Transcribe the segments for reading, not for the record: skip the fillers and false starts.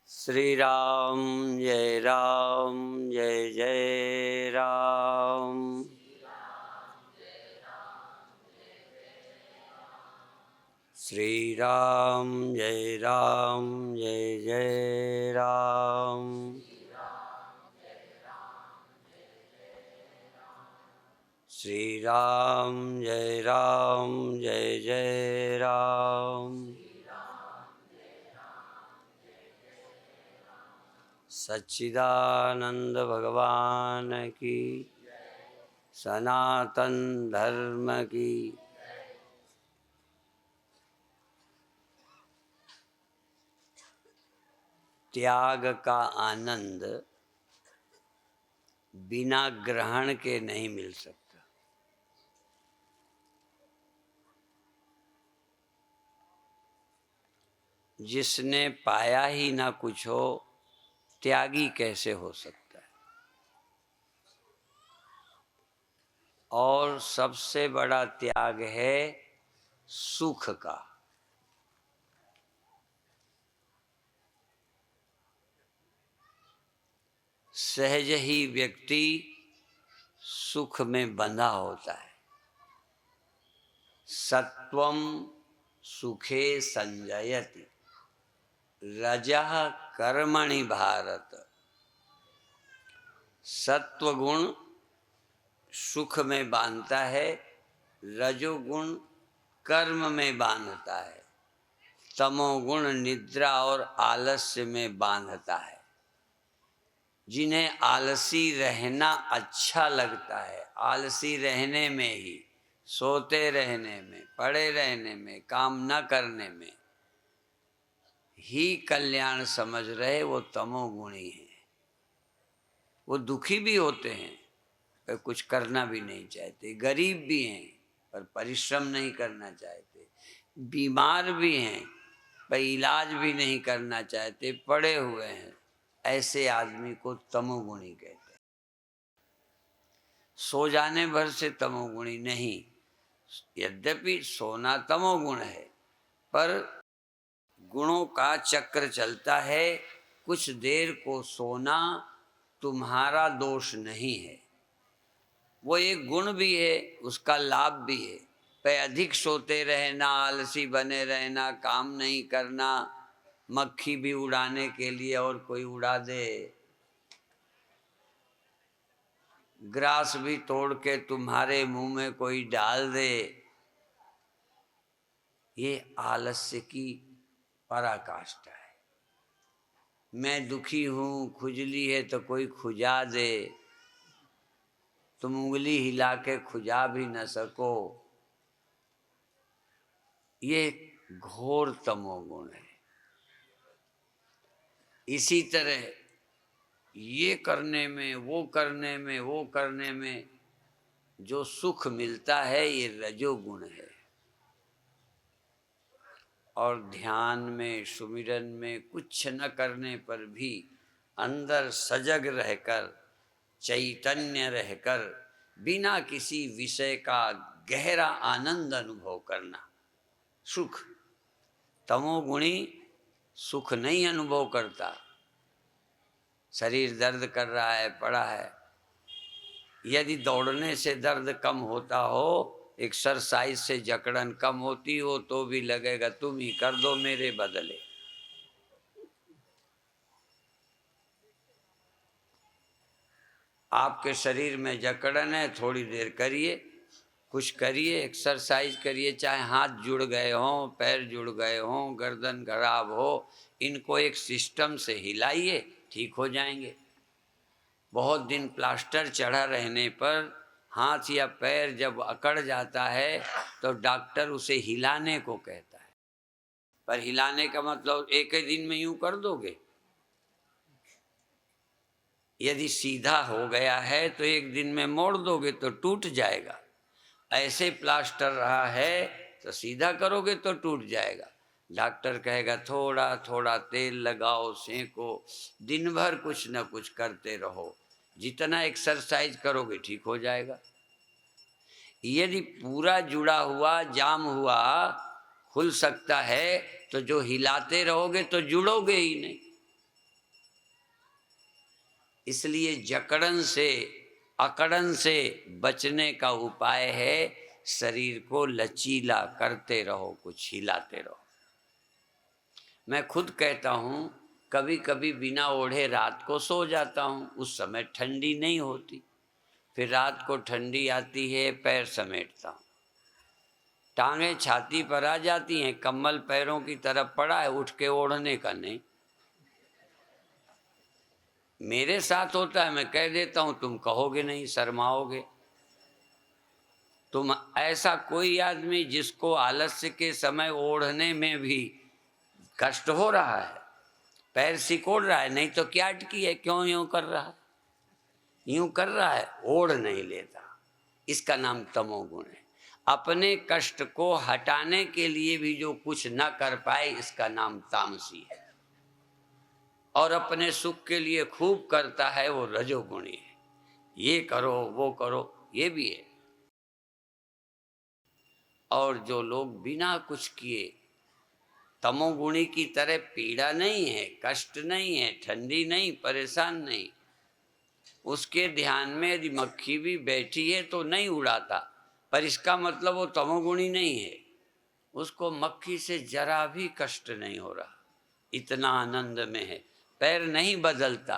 श्री राम जय जय राम। श्री राम जय जय राम। श्री राम जय जय राम। सच्चिदानंद भगवान की, सनातन धर्म की। त्याग का आनंद बिना ग्रहण के नहीं मिल सकता। जिसने पाया ही ना कुछ हो, त्यागी कैसे हो सकता है। और सबसे बड़ा त्याग है सुख का। सहज ही व्यक्ति सुख में बंधा होता है। सत्वं सुखे संजयति, रजः कर्मणि भारत। सत्वगुण सुख में बांधता है, रजोगुण कर्म में बांधता है, तमोगुण निद्रा और आलस्य में बांधता है। जिन्हें आलसी रहना अच्छा लगता है, आलसी रहने में ही, सोते रहने में, पड़े रहने में, काम न करने में ही कल्याण समझ रहे, वो तमोगुणी हैं। वो दुखी भी होते हैं पर कुछ करना भी नहीं चाहते, गरीब भी हैं पर परिश्रम नहीं करना चाहते, बीमार भी हैं पर इलाज भी नहीं करना चाहते, पड़े हुए हैं। ऐसे आदमी को तमोगुणी कहते हैं। सो जाने भर से तमोगुणी नहीं। यद्यपि सोना तमोगुण है, पर गुणों का चक्र चलता है। कुछ देर को सोना तुम्हारा दोष नहीं है, वो एक गुण भी है, उसका लाभ भी है। पर अधिक सोते रहना, आलसी बने रहना, काम नहीं करना, मक्खी भी उड़ाने के लिए और कोई उड़ा दे, ग्रास भी तोड़ के तुम्हारे मुंह में कोई डाल दे, ये आलस्य की पराकाष्ठा है। मैं दुखी हूँ, खुजली है तो कोई खुजा दे, तुम उंगली हिला के खुजा भी न सको, ये घोर तमोगुण है। इसी तरह ये करने में, वो करने में, वो करने में जो सुख मिलता है, ये रजोगुण है। और ध्यान में, सुमिरन में कुछ न करने पर भी अंदर सजग रहकर, चैतन्य रहकर, बिना किसी विषय का गहरा आनंद अनुभव करना, सुख। तमोगुणी सुख नहीं अनुभव करता। शरीर दर्द कर रहा है, पड़ा है, यदि दौड़ने से दर्द कम होता हो, एक्सरसाइज से जकड़न कम होती हो, तो भी लगेगा तुम ही कर दो मेरे बदले। आपके शरीर में जकड़न है, थोड़ी देर करिए, कुछ करिए, एक्सरसाइज करिए, चाहे हाथ जुड़ गए हों, पैर जुड़ गए हों, गर्दन खराब हो, इनको एक सिस्टम से हिलाइए, ठीक हो जाएंगे। बहुत दिन प्लास्टर चढ़ा रहने पर हाथ या पैर जब अकड़ जाता है तो डॉक्टर उसे हिलाने को कहता है। पर हिलाने का मतलब एक ही दिन में यूं कर दोगे। यदि सीधा हो गया है तो एक दिन में मोड़ दोगे तो टूट जाएगा। ऐसे प्लास्टर रहा है तो सीधा करोगे तो टूट जाएगा। डॉक्टर कहेगा थोड़ा थोड़ा तेल लगाओ, सेंको, दिन भर कुछ न कुछ करते रहो, जितना एक्सरसाइज करोगे ठीक हो जाएगा। यदि पूरा जुड़ा हुआ, जाम हुआ खुल सकता है, तो जो हिलाते रहोगे तो जुड़ोगे ही नहीं। इसलिए जकड़न से, अकड़न से बचने का उपाय है शरीर को लचीला करते रहो, कुछ हिलाते रहो। मैं खुद कहता हूँ, कभी कभी बिना ओढ़े रात को सो जाता हूँ, उस समय ठंडी नहीं होती, फिर रात को ठंडी आती है, पैर समेटता हूँ, टांगें छाती पर आ जाती हैं, कम्बल पैरों की तरफ पड़ा है, उठ के ओढ़ने का नहीं। मेरे साथ होता है, मैं कह देता हूँ, तुम कहोगे नहीं, शर्माओगे। तुम ऐसा कोई आदमी जिसको आलस्य के समय ओढ़ने में भी कष्ट हो रहा है, पैर सिकोड़ रहा है, नहीं तो क्या अटकी है, क्यों यूं कर रहा है, यूं कर रहा है, ओढ़ नहीं लेता, इसका नाम तमोगुण है। अपने कष्ट को हटाने के लिए भी जो कुछ न कर पाए, इसका नाम तामसी है। और अपने सुख के लिए खूब करता है, वो रजोगुणी है। ये करो वो करो, ये भी है। और जो लोग बिना कुछ किए, तमोगुणी की तरह पीड़ा नहीं है, कष्ट नहीं है, ठंडी नहीं, परेशान नहीं, उसके ध्यान में यदि मक्खी भी बैठी है तो नहीं उड़ाता, पर इसका मतलब वो तमोगुणी नहीं है, उसको मक्खी से जरा भी कष्ट नहीं हो रहा, इतना आनंद में है। पैर नहीं बदलता,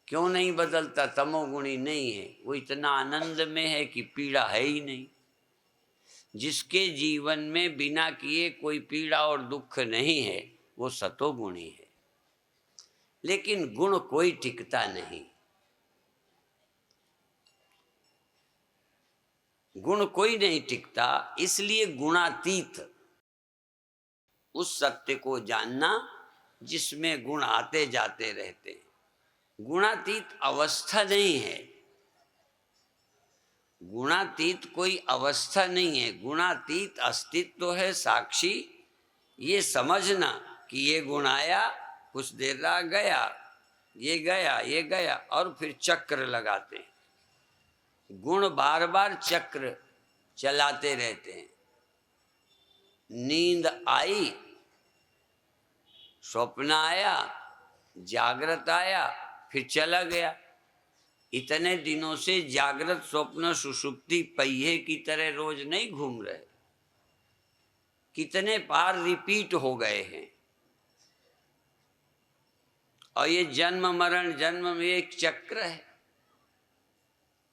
क्यों नहीं बदलता, तमोगुणी नहीं है, वो इतना आनंद में है कि पीड़ा है ही नहीं। जिसके जीवन में बिना किए कोई पीड़ा और दुख नहीं है, वो सतोगुणी है। लेकिन गुण कोई टिकता नहीं, गुण कोई नहीं टिकता, इसलिए गुणातीत उस सत्य को जानना जिसमें गुण आते जाते रहते हैं। गुणातीत अवस्था नहीं है, गुणातीत कोई अवस्था नहीं है, गुणातीत अस्तित्व है, साक्षी। ये समझना कि ये गुण आया, कुछ देर रहा, गया, ये गया, ये गया, और फिर चक्र लगाते हैं। गुण बार बार चक्र चलाते रहते हैं। नींद आई, स्वप्न आया, जागृत आया, फिर चला गया। इतने दिनों से जागृत स्वप्न सुषुप्ति पहिए की तरह रोज नहीं घूम रहे, कितने बार रिपीट हो गए हैं। और ये जन्म मरण एक चक्र है।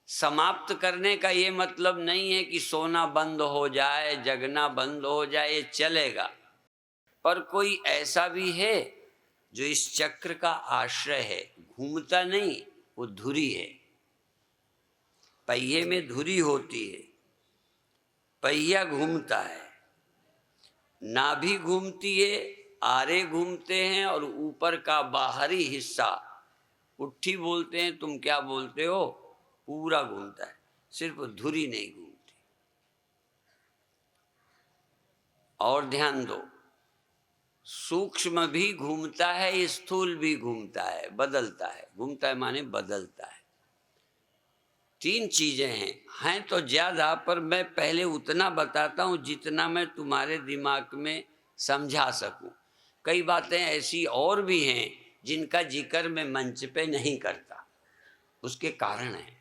समाप्त करने का ये मतलब नहीं है कि सोना बंद हो जाए, जगना बंद हो जाए, ये चलेगा। पर कोई ऐसा भी है जो इस चक्र का आश्रय है, घूमता नहीं, वो धुरी है। पहिए में धुरी होती है, पहिया घूमता है, नाभि घूमती है, आरे घूमते हैं, और ऊपर का बाहरी हिस्सा, उट्ठी बोलते हैं, तुम क्या बोलते हो, पूरा घूमता है, सिर्फ धुरी नहीं घूमती। और ध्यान दो, सूक्ष्म भी घूमता है, स्थूल भी घूमता है, बदलता है। घूमता है माने बदलता है। तीन चीजें हैं तो ज्यादा, पर मैं पहले उतना बताता हूं जितना मैं तुम्हारे दिमाग में समझा सकूं। कई बातें ऐसी और भी हैं जिनका जिक्र मैं मंच पे नहीं करता, उसके कारण है,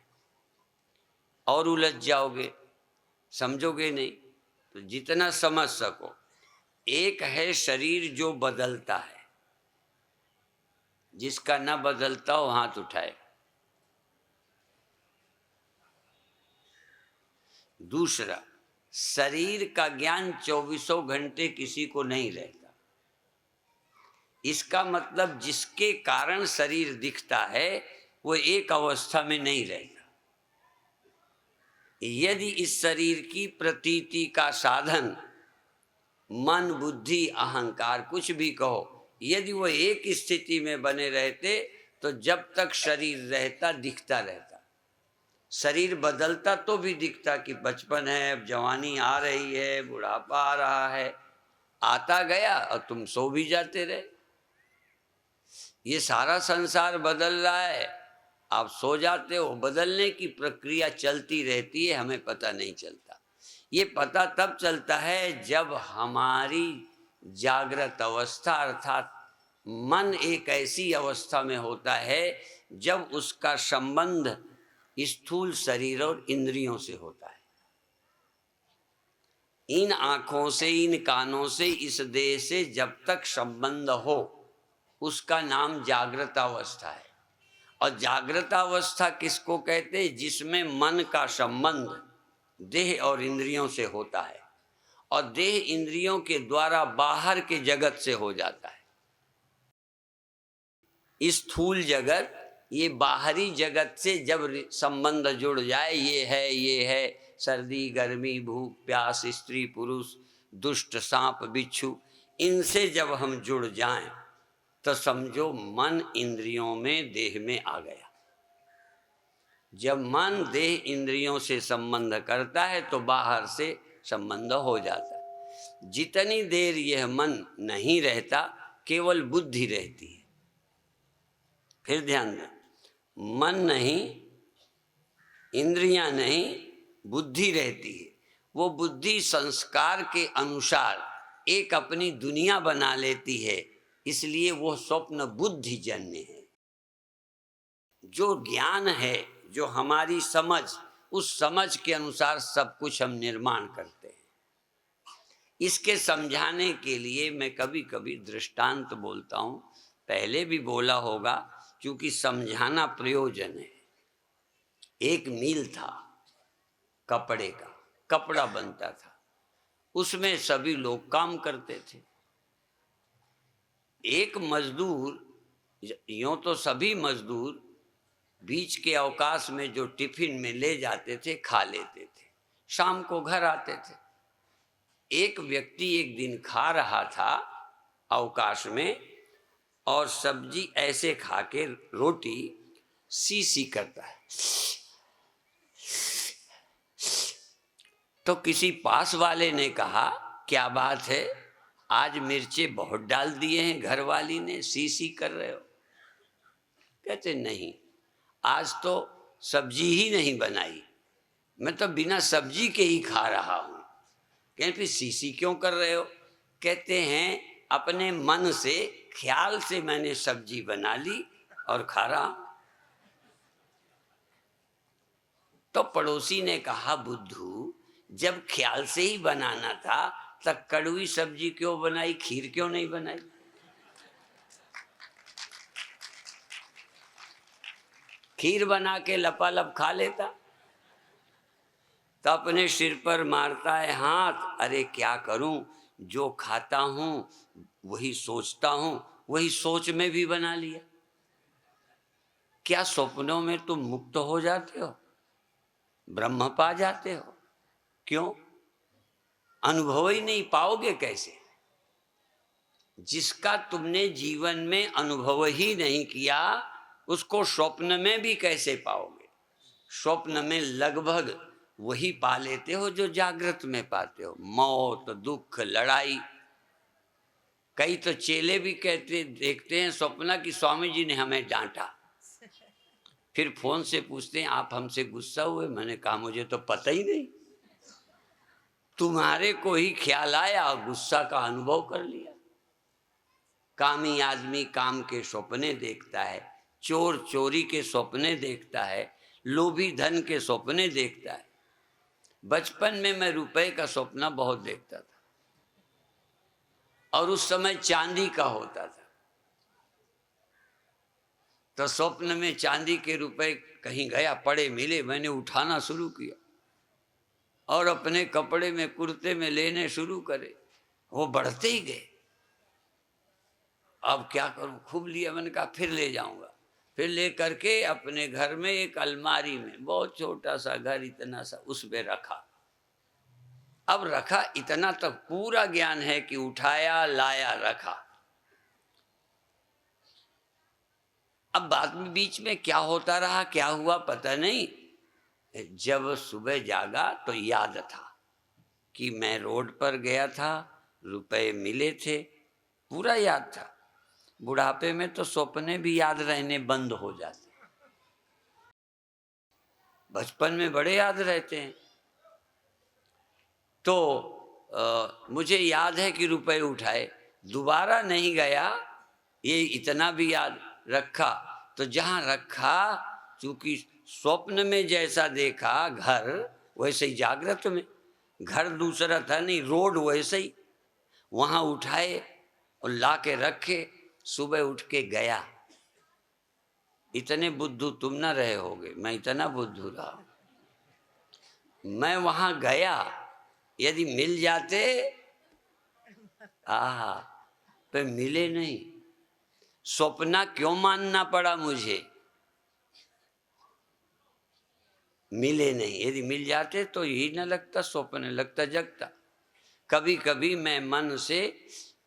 और उलझ जाओगे, समझोगे नहीं। तो जितना समझ सको। एक है शरीर जो बदलता है, जिसका न बदलता हो हाथ उठाए। दूसरा, शरीर का ज्ञान 24 घंटे किसी को नहीं रहता। इसका मतलब जिसके कारण शरीर दिखता है वो एक अवस्था में नहीं रहता। यदि इस शरीर की प्रतीति का साधन मन, बुद्धि, अहंकार, कुछ भी कहो, यदि वो एक स्थिति में बने रहते तो जब तक शरीर रहता दिखता रहता। शरीर बदलता तो भी दिखता कि बचपन है, अब जवानी आ रही है, बुढ़ापा आ रहा है, आता गया और तुम सो भी जाते रहे। ये सारा संसार बदल रहा है, आप सो जाते हो, बदलने की प्रक्रिया चलती रहती है, हमें पता नहीं चलता। ये पता तब चलता है जब हमारी जागृत अवस्था अर्थात मन एक ऐसी अवस्था में होता है जब उसका संबंध स्थूल शरीर और इंद्रियों से होता है। इन आँखों से, इन कानों से, इस देह से जब तक संबंध हो उसका नाम जागृत अवस्था है। और जागृत अवस्था किसको कहते हैं? जिसमें मन का संबंध देह और इंद्रियों से होता है और देह इंद्रियों के द्वारा बाहर के जगत से हो जाता है। स्थूल जगत, ये बाहरी जगत से जब संबंध जुड़ जाए, ये है सर्दी गर्मी भूख प्यास स्त्री पुरुष दुष्ट सांप बिच्छू, इनसे जब हम जुड़ जाएं तो समझो मन इंद्रियों में देह में आ गया। जब मन देह इंद्रियों से संबंध करता है तो बाहर से संबंध हो जाता है। जितनी देर यह मन नहीं रहता केवल बुद्धि रहती है। फिर ध्यान दें, मन नहीं, इंद्रियां नहीं, बुद्धि रहती है। वो बुद्धि संस्कार के अनुसार एक अपनी दुनिया बना लेती है, इसलिए वो स्वप्न बुद्धि जन्य है। जो ज्ञान है, जो हमारी समझ, उस समझ के अनुसार सब कुछ हम निर्माण करते हैं। इसके समझाने के लिए मैं कभी कभी दृष्टांत बोलता हूँ, पहले भी बोला होगा क्योंकि समझाना प्रयोजन है। एक मिल था कपड़े का, कपड़ा बनता था, उसमें सभी लोग काम करते थे। एक मजदूर, यूं तो सभी मजदूर बीच के अवकाश में जो टिफिन में ले जाते थे खा लेते थे, शाम को घर आते थे। एक व्यक्ति एक दिन खा रहा था अवकाश में और सब्जी ऐसे खा के रोटी सी सी करता है। तो किसी पास वाले ने कहा, क्या बात है, आज मिर्चें बहुत डाल दिए हैं घर वाली ने, सी सी कर रहे हो? कहते नहीं, आज तो सब्जी ही नहीं बनाई, मैं तो बिना सब्जी के ही खा रहा हूँ। कहते फिर सीसी क्यों कर रहे हो? कहते हैं अपने मन से ख्याल से मैंने सब्जी बना ली और खा रहा। तो पड़ोसी ने कहा, बुद्धू जब ख्याल से ही बनाना था तब कड़वी सब्जी क्यों बनाई, खीर क्यों नहीं बनाई? खीर बना के लपालप खा लेता। तो अपने सिर पर मारता है हाथ, अरे क्या करूं, जो खाता हूं वही सोचता हूं, वही सोच में भी बना लिया। क्या स्वप्नों में तुम मुक्त हो जाते हो, ब्रह्म पा जाते हो? क्यों? अनुभव ही नहीं पाओगे कैसे? जिसका तुमने जीवन में अनुभव ही नहीं किया उसको स्वप्न में भी कैसे पाओगे? स्वप्न में लगभग वही पा लेते हो जो जागृत में पाते हो, मौत दुख लड़ाई। कई तो चेले भी कहते देखते हैं स्वप्न कि स्वामी जी ने हमें डांटा, फिर फोन से पूछते हैं आप हमसे गुस्सा हुए? मैंने कहा मुझे तो पता ही नहीं, तुम्हारे को ही ख्याल आया, गुस्सा का अनुभव कर लिया। कामी आदमी काम के सपने देखता है, चोर चोरी के सपने देखता है, लोभी धन के सपने देखता है। बचपन में मैं रुपए का सपना बहुत देखता था और उस समय चांदी का होता था। तो स्वप्न में चांदी के रुपए कहीं गया, पड़े मिले, मैंने उठाना शुरू किया और अपने कपड़े में कुर्ते में लेने शुरू करे, वो बढ़ते ही गए। अब क्या करूं, खूब लिया, मैंने कहा फिर ले जाऊंगा। फिर ले करके अपने घर में एक अलमारी में, बहुत छोटा सा घर इतना सा, उसमें रखा। अब रखा इतना तक पूरा ज्ञान है कि उठाया लाया रखा। अब बाद में बीच में क्या होता रहा, क्या हुआ पता नहीं। जब सुबह जागा तो याद था कि मैं रोड पर गया था, रुपए मिले थे, पूरा याद था। बुढ़ापे में तो सपने भी याद रहने बंद हो जाते, बचपन में बड़े याद रहते हैं। तो मुझे याद है कि रुपए उठाए, दोबारा नहीं गया, ये इतना भी याद रखा। तो जहाँ रखा, चूंकि स्वप्न में जैसा देखा घर, वैसे ही जागृत में घर दूसरा था नहीं, रोड वैसे ही, वहाँ उठाए और ला के रखे, सुबह उठ के गया। इतने बुद्धू तुम ना रहे होगे, मैं इतना बुद्धू रहा। मैं वहाँ गया, यदि मिल जाते, आहा, पर मिले नहीं। सपना क्यों मानना पड़ा मुझे? मिले नहीं। यदि मिल जाते तो यही न लगता स्वप्न, लगता जगता। कभी कभी मैं मन से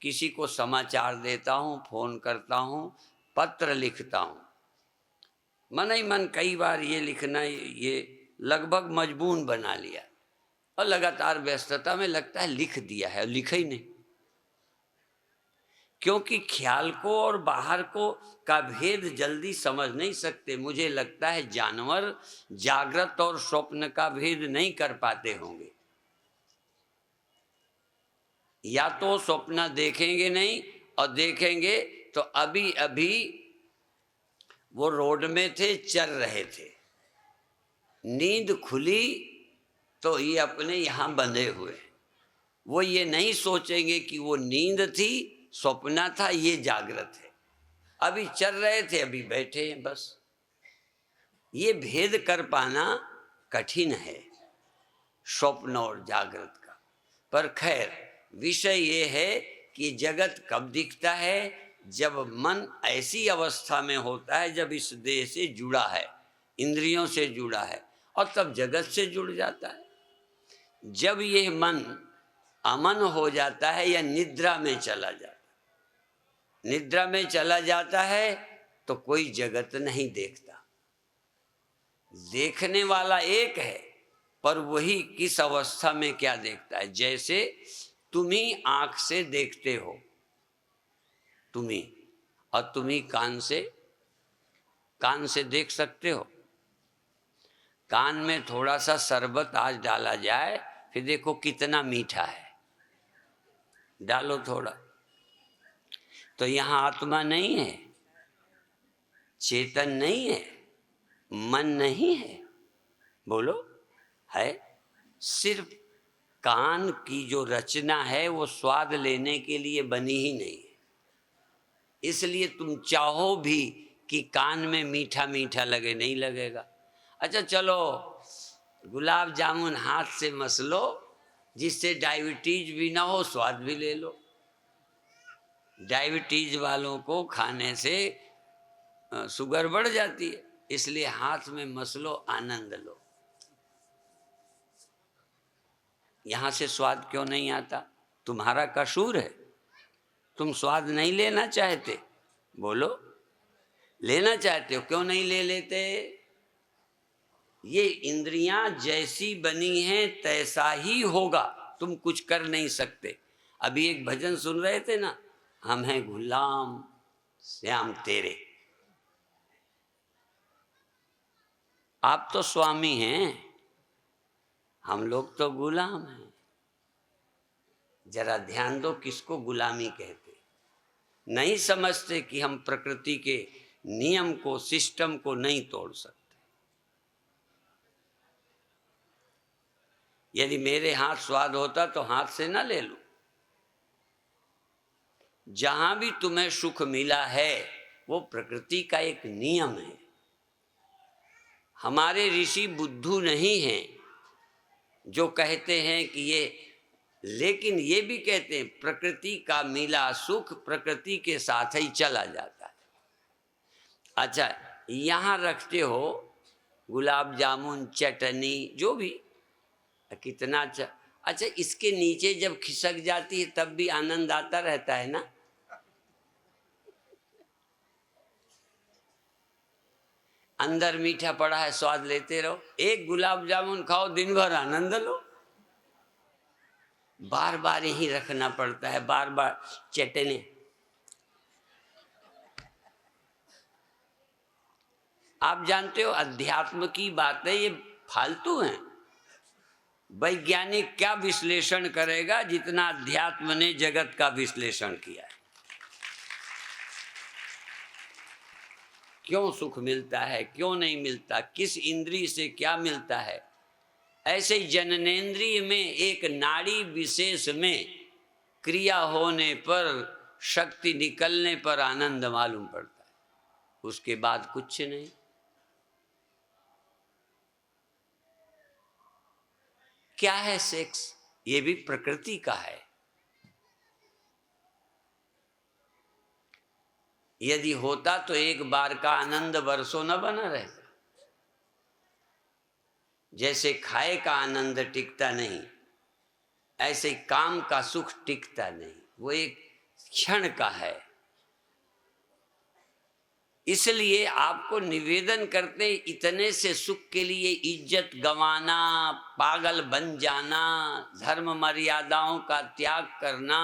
किसी को समाचार देता हूँ, फोन करता हूँ, पत्र लिखता हूँ। मन ही मन कई बार ये लिखना, ये लगभग मजबून बना लिया, और लगातार व्यस्तता में लगता है लिख दिया है, और लिखा ही नहीं। क्योंकि ख्याल को और बाहर को का भेद जल्दी समझ नहीं सकते। मुझे लगता है जानवर जागृत और स्वप्न का भेद नहीं कर पाते होंगे, या तो स्वप्न देखेंगे नहीं, और देखेंगे तो अभी अभी वो रोड में थे, चल रहे थे, नींद खुली तो ये अपने यहाँ बंधे हुए। वो ये नहीं सोचेंगे कि वो नींद थी, स्वप्न था, ये जागृत है। अभी चल रहे थे, अभी बैठे हैं, बस। ये भेद कर पाना कठिन है स्वप्न और जागृत का। पर खैर, विषय ये है कि जगत कब दिखता है? जब मन ऐसी अवस्था में होता है जब इस देह से जुड़ा है, इंद्रियों से जुड़ा है, और तब जगत से जुड़ जाता है। जब ये मन अमन हो जाता है या निद्रा में चला जाता है, निद्रा में चला जाता है तो कोई जगत नहीं देखता। देखने वाला एक है, पर वही किस अवस्था में क्या देखता है। जैसे तुम ही आंख से देखते हो, तुम ही, और तुम ही कान से देख सकते हो। कान में थोड़ा सा शरबत आज डाला जाए, फिर देखो कितना मीठा है, डालो थोड़ा। तो यहाँ आत्मा नहीं है, चेतन नहीं है, मन नहीं है, बोलो है। सिर्फ कान की जो रचना है वो स्वाद लेने के लिए बनी ही नहीं है। इसलिए तुम चाहो भी कि कान में मीठा मीठा लगे, नहीं लगेगा। अच्छा चलो, गुलाब जामुन हाथ से मस लो, जिससे डायबिटीज भी ना हो, स्वाद भी ले लो। डायबिटीज वालों को खाने से शुगर बढ़ जाती है, इसलिए हाथ में मस लो, आनंद लो। यहां से स्वाद क्यों नहीं आता? तुम्हारा कसूर है, तुम स्वाद नहीं लेना चाहते। बोलो, लेना चाहते हो, क्यों नहीं ले लेते? ये इंद्रियां जैसी बनी हैं तैसा ही होगा, तुम कुछ कर नहीं सकते। अभी एक भजन सुन रहे थे ना, हम हैं गुलाम श्याम तेरे। आप तो स्वामी हैं, हम लोग तो गुलाम हैं। जरा ध्यान दो, किसको गुलामी कहते? नहीं समझते कि हम प्रकृति के नियम को, सिस्टम को नहीं तोड़ सकते। यदि मेरे हाथ स्वाद होता तो हाथ से ना ले लूं। जहां भी तुम्हें सुख मिला है वो प्रकृति का एक नियम है। हमारे ऋषि बुद्धू नहीं हैं जो कहते हैं कि ये, लेकिन ये भी कहते हैं प्रकृति का मिला सुख प्रकृति के साथ ही चला जाता है। अच्छा, यहाँ रखते हो गुलाब जामुन, चटनी, जो भी, कितना अच्छा। अच्छा, इसके नीचे जब खिसक जाती है तब भी आनंद आता रहता है ना। अंदर मीठा पड़ा है, स्वाद लेते रहो। एक गुलाब जामुन खाओ, दिन भर आनंद लो। बार बार यही रखना पड़ता है, बार बार चटने। आप जानते हो, अध्यात्म की बातें ये फालतू हैं। वैज्ञानिक क्या विश्लेषण करेगा जितना अध्यात्म ने जगत का विश्लेषण किया है। क्यों सुख मिलता है, क्यों नहीं मिलता, किस इंद्रिय से क्या मिलता है। ऐसे जननेंद्रिय में एक नाड़ी विशेष में क्रिया होने पर, शक्ति निकलने पर आनंद मालूम पड़ता है, उसके बाद कुछ नहीं। क्या है सेक्स? ये भी प्रकृति का है। यदि होता तो एक बार का आनंद वर्षों न बना रहता। जैसे खाए का आनंद टिकता नहीं, ऐसे काम का सुख टिकता नहीं, वो एक क्षण का है। इसलिए आपको निवेदन करते, इतने से सुख के लिए इज्जत गंवाना, पागल बन जाना, धर्म मर्यादाओं का त्याग करना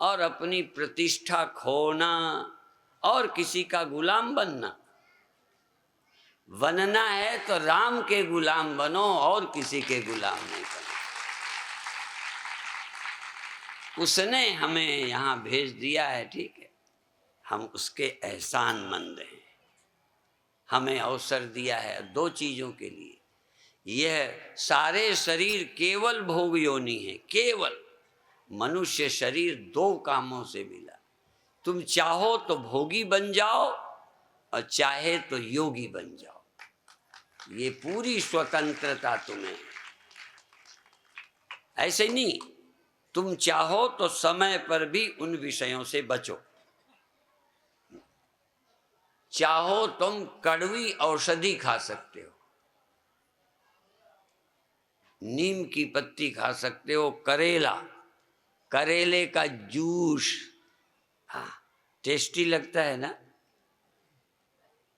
और अपनी प्रतिष्ठा खोना और किसी का गुलाम बनना है तो राम के गुलाम बनो और किसी के गुलाम नहीं बनो। उसने हमें यहाँ भेज दिया है, ठीक है, हम उसके एहसानमंद हैं। हमें अवसर दिया है दो चीजों के लिए। यह सारे शरीर केवल भोग योनि है, केवल मनुष्य शरीर दो कामों से मिला। तुम चाहो तो भोगी बन जाओ और चाहे तो योगी बन जाओ। ये पूरी स्वतंत्रता तुम्हें। ऐसे नहीं, तुम चाहो तो समय पर भी उन विषयों से बचो। चाहो तुम कड़वी औषधि खा सकते हो, नीम की पत्ती खा सकते हो, करेले का जूस, हाँ टेस्टी लगता है ना।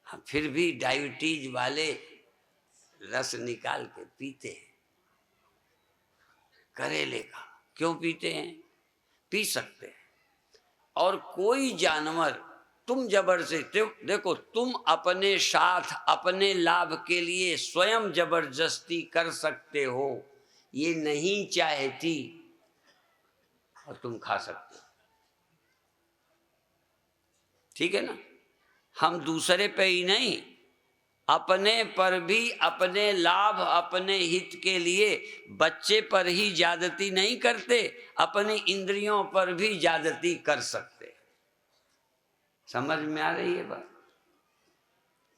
हाँ, फिर भी डायबिटीज वाले रस निकाल के पीते हैं। करेले का क्यों पीते हैं? पी सकते हैं। और कोई जानवर तुम जबरदस्ती, देखो तुम अपने साथ अपने लाभ के लिए स्वयं जबरदस्ती कर सकते हो, ये नहीं चाहती और तुम खा सकते हो, ठीक है ना। हम दूसरे पे ही नहीं, अपने पर भी अपने लाभ अपने हित के लिए बच्चे पर ही ज्यादती नहीं करते, अपनी इंद्रियों पर भी ज्यादती कर सकते। समझ में आ रही है बात?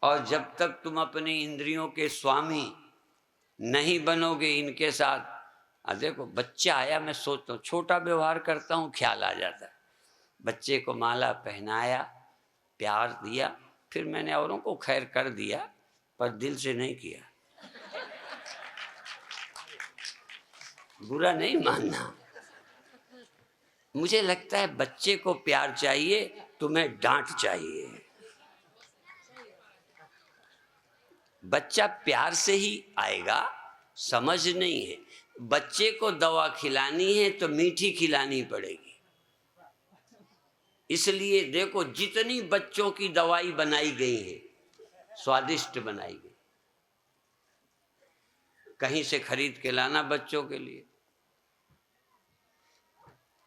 और जब तक तुम अपनी इंद्रियों के स्वामी नहीं बनोगे इनके साथ, देखो बच्चा आया, मैं सोचता हूँ, छोटा व्यवहार करता हूँ, ख्याल आ जाता है। बच्चे को माला पहनाया, प्यार दिया, फिर मैंने औरों को खैर कर दिया पर दिल से नहीं किया। बुरा नहीं मानना। मुझे लगता है बच्चे को प्यार चाहिए, तुम्हें डांट चाहिए। बच्चा प्यार से ही आएगा, समझ नहीं है। बच्चे को दवा खिलानी है तो मीठी खिलानी पड़ेगी। इसलिए देखो जितनी बच्चों की दवाई बनाई गई है, स्वादिष्ट बनाई गई, कहीं से खरीद के लाना बच्चों के लिए।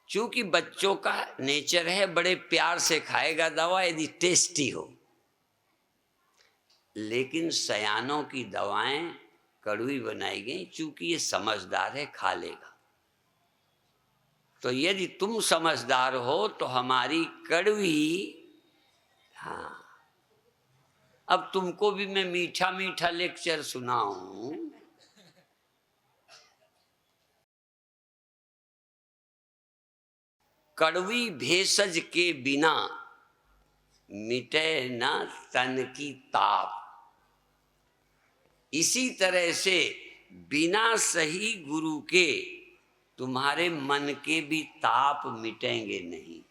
चूंकि बच्चों का नेचर है, बड़े प्यार से खाएगा दवा यदि टेस्टी हो। लेकिन सयानों की दवाएं कड़वी बनाई गई, चूंकि ये समझदार है, खा लेगा। तो यदि तुम समझदार हो तो हमारी कड़वी, हाँ, अब तुमको भी मैं मीठा मीठा लेक्चर सुनाऊं। कड़वी भेषज के बिना मिटे न तन की ताप। इसी तरह से बिना सही गुरु के तुम्हारे मन के भी ताप मिटेंगे नहीं।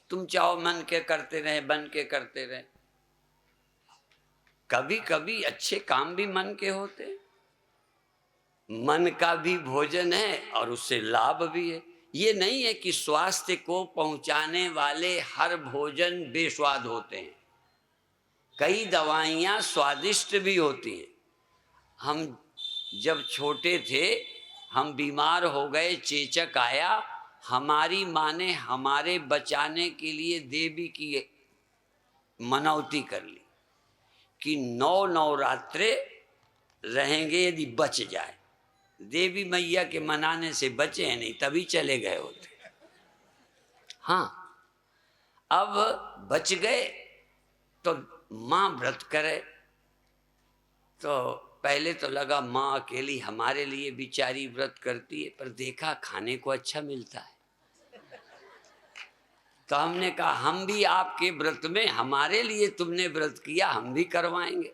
तुम चाहो मन के करते रहे, बन के करते रहे, कभी कभी अच्छे काम भी मन के होते। मन का भी भोजन है और उससे लाभ भी है। ये नहीं है कि स्वास्थ्य को पहुंचाने वाले हर भोजन बेस्वाद होते हैं। कई दवाइयाँ स्वादिष्ट भी होती हैं। हम जब छोटे थे हम बीमार हो गए, चेचक आया, हमारी माँ ने हमारे बचाने के लिए देवी की मनौती कर ली कि 9 नवरात्रे रहेंगे यदि बच जाए। देवी मैया के मनाने से बचे हैं नहीं, तभी चले गए होते। हाँ, अब बच गए तो माँ व्रत करे। तो पहले तो लगा माँ अकेली हमारे लिए बेचारी व्रत करती है, पर देखा खाने को अच्छा मिलता है, तो हमने कहा हम भी आपके व्रत में, हमारे लिए तुमने व्रत किया, हम भी करवाएंगे।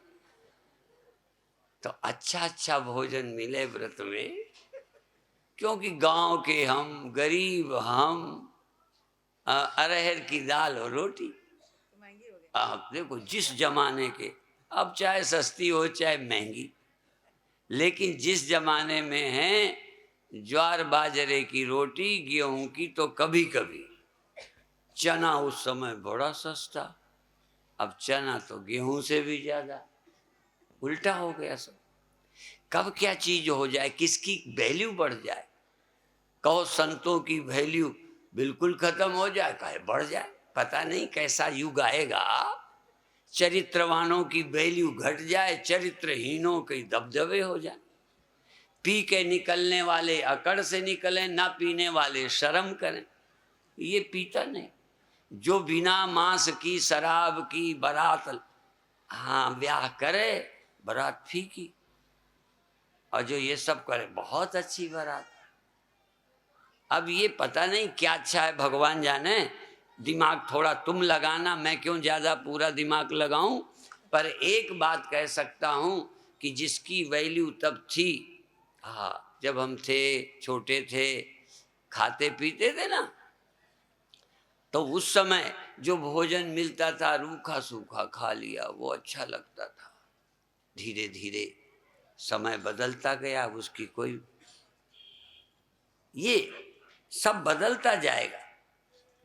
तो अच्छा अच्छा भोजन मिले व्रत में, क्योंकि गांव के हम, गरीब हम, अरहर की दाल और रोटी। आप देखो जिस जमाने के, अब चाहे सस्ती हो चाहे महंगी, लेकिन जिस जमाने में है ज्वार बाजरे की रोटी, गेहूं की तो कभी कभी, चना उस समय बड़ा सस्ता, अब चना तो गेहूं से भी ज्यादा। उल्टा हो गया सब। कब क्या चीज हो जाए, किसकी वैल्यू बढ़ जाए। कहो संतों की वैल्यू बिल्कुल खत्म हो जाए, कहे बढ़ जाए, पता नहीं कैसा युग आएगा। चरित्रवानों की वैल्यू घट जाए, चरित्रहीनों के दबदबे हो जाए। पी के निकलने वाले अकड़ से निकले, ना पीने वाले शर्म करें। ये पीता नहीं, जो बिना मांस की शराब की बारात, हाँ ब्याह करे, बारात फीकी, और जो ये सब करे बहुत अच्छी बारात। अब ये पता नहीं क्या अच्छा है, भगवान जाने। दिमाग थोड़ा तुम लगाना, मैं क्यों ज्यादा पूरा दिमाग लगाऊं। पर एक बात कह सकता हूं कि जिसकी वैल्यू तब थी, हाँ जब हम थे, छोटे थे, खाते पीते थे ना, तो उस समय जो भोजन मिलता था रूखा सूखा खा लिया, वो अच्छा लगता था। धीरे धीरे समय बदलता गया, उसकी कोई, ये सब बदलता जाएगा।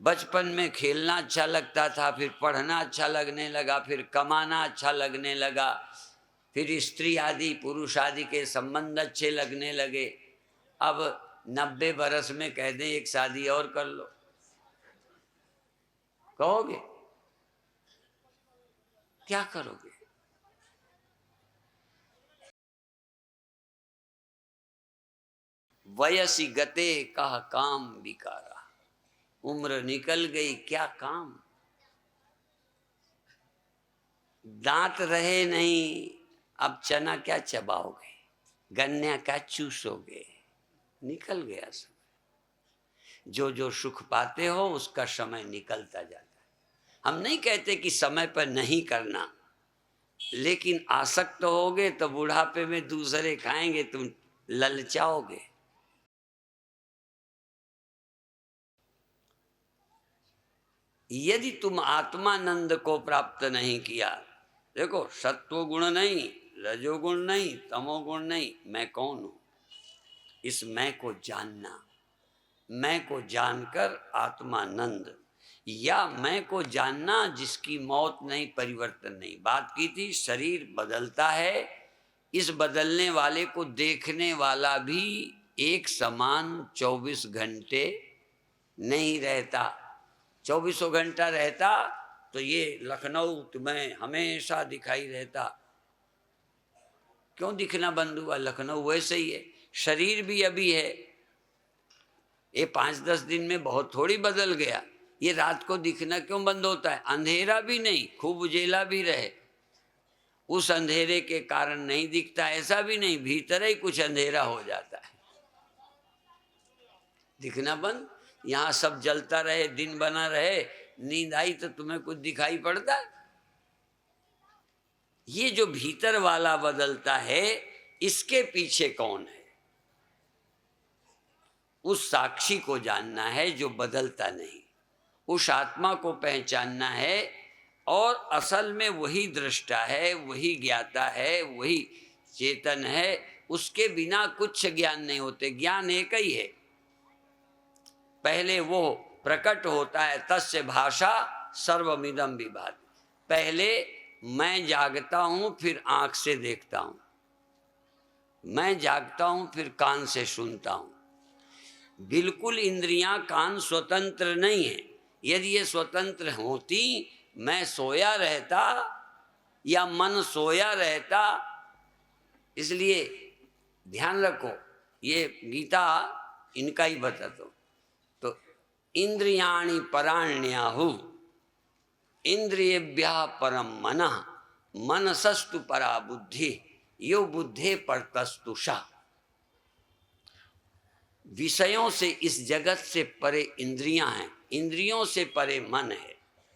बचपन में खेलना अच्छा लगता था, फिर पढ़ना अच्छा लगने लगा, फिर कमाना अच्छा लगने लगा, फिर स्त्री आदि पुरुष आदि के संबंध अच्छे लगने लगे। अब 90 बरस में कह दें एक शादी और कर लो, कहोगे? क्या करोगे? वयसी गते कह काम बिकारा, उम्र निकल गई क्या काम। दांत रहे नहीं, अब चना क्या चबाओगे, गन्ना क्या चूसोगे, निकल गया समय। जो जो सुख पाते हो उसका समय निकलता जाता है। हम नहीं कहते कि समय पर नहीं करना, लेकिन आसक्त होगे तो बुढ़ापे में दूसरे खाएंगे, तुम ललचाओगे। यदि तुम आत्मानंद को प्राप्त नहीं किया, देखो सत्व गुण नहीं, रजोगुण नहीं, तमोगुण नहीं, मैं कौन हूं, इस मैं को जानना। मैं को जानकर आत्मानंद, या मैं को जानना जिसकी मौत नहीं, परिवर्तन नहीं। बात की थी शरीर बदलता है, इस बदलने वाले को देखने वाला भी एक समान 24 घंटे नहीं रहता। 24 घंटा रहता तो ये लखनऊ तुम्हें हमेशा दिखाई रहता। क्यों दिखना बंद हुआ? लखनऊ वैसे ही है, शरीर भी अभी है। ये 5-10 दिन में बहुत थोड़ी बदल गया। ये रात को दिखना क्यों बंद होता है? अंधेरा भी नहीं, खूब उजेला भी रहे, उस अंधेरे के कारण नहीं दिखता, ऐसा भी नहीं, भीतर ही कुछ अंधेरा हो जाता है, दिखना बंद। यहाँ सब जलता रहे, दिन बना रहे, नींद आई तो तुम्हें कुछ दिखाई पड़ता है? ये जो भीतर वाला बदलता है, इसके पीछे कौन है? उस साक्षी को जानना है जो बदलता नहीं, उस आत्मा को पहचानना है। और असल में वही दृष्टा है, वही ज्ञाता है, वही चेतन है। उसके बिना कुछ ज्ञान नहीं होते। ज्ञान एक ही है, पहले वो प्रकट होता है, तस्य भाषा सर्वमिदं विभाति। पहले मैं जागता हूं, फिर आंख से देखता हूं। मैं जागता हूँ फिर कान से सुनता हूँ। बिल्कुल इंद्रियां कान स्वतंत्र नहीं है। यदि ये स्वतंत्र होती, मैं सोया रहता या मन सोया रहता। इसलिए ध्यान रखो, ये गीता इनका ही बताता हूँ। तो इंद्रियाणि पराण्याहु इंद्रियेभ्यः परम मनः मनसस्तु परा बुद्धि यो बुद्धे परतस्तुषा। विषयों से, इस जगत से परे इंद्रियां हैं, इंद्रियों से परे मन है।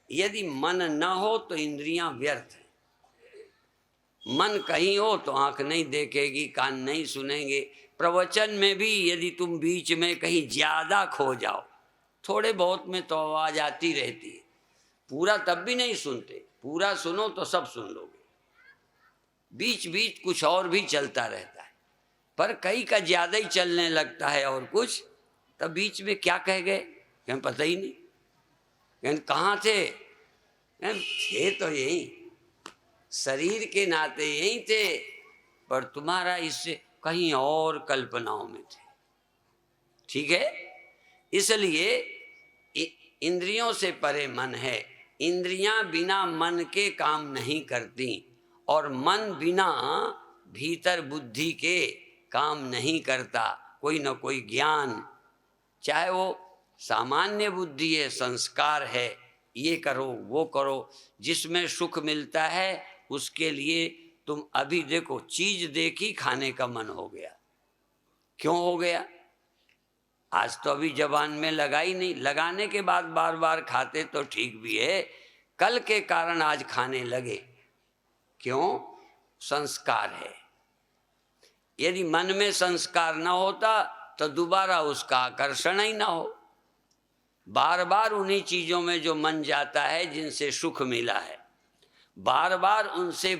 यदि मन न हो तो इंद्रियां व्यर्थ हैं। मन कहीं हो तो आंख नहीं देखेगी, कान नहीं सुनेंगे। प्रवचन में भी यदि तुम बीच में कहीं ज्यादा खो जाओ, थोड़े बहुत में तो आवाज आती रहती है, पूरा तब भी नहीं सुनते। पूरा सुनो तो सब सुन लोगे, बीच बीच कुछ और भी चलता रहता है। पर कई का ज्यादा ही चलने लगता है और कुछ, तब बीच में क्या कह गए हमें पता ही नहीं। कहाँ थे? थे तो यही, शरीर के नाते यही थे, पर तुम्हारा इससे कहीं और कल्पनाओं में थे। ठीक है, इसलिए इंद्रियों से परे मन है। इंद्रियां बिना मन के काम नहीं करती, और मन बिना भीतर बुद्धि के काम नहीं करता। कोई न कोई ज्ञान, चाहे वो सामान्य बुद्धि है, संस्कार है, ये करो वो करो, जिसमें सुख मिलता है उसके लिए तुम अभी देखो, चीज देखी खाने का मन हो गया। क्यों हो गया? आज तो अभी जबान में लगा ही नहीं, लगाने के बाद बार बार खाते तो ठीक भी है, कल के कारण आज खाने लगे। क्यों? संस्कार है। यदि मन में संस्कार न होता तो दोबारा उसका आकर्षण ही ना हो। बार बार उन्हीं चीजों में जो मन जाता है जिनसे सुख मिला है, बार बार उनसे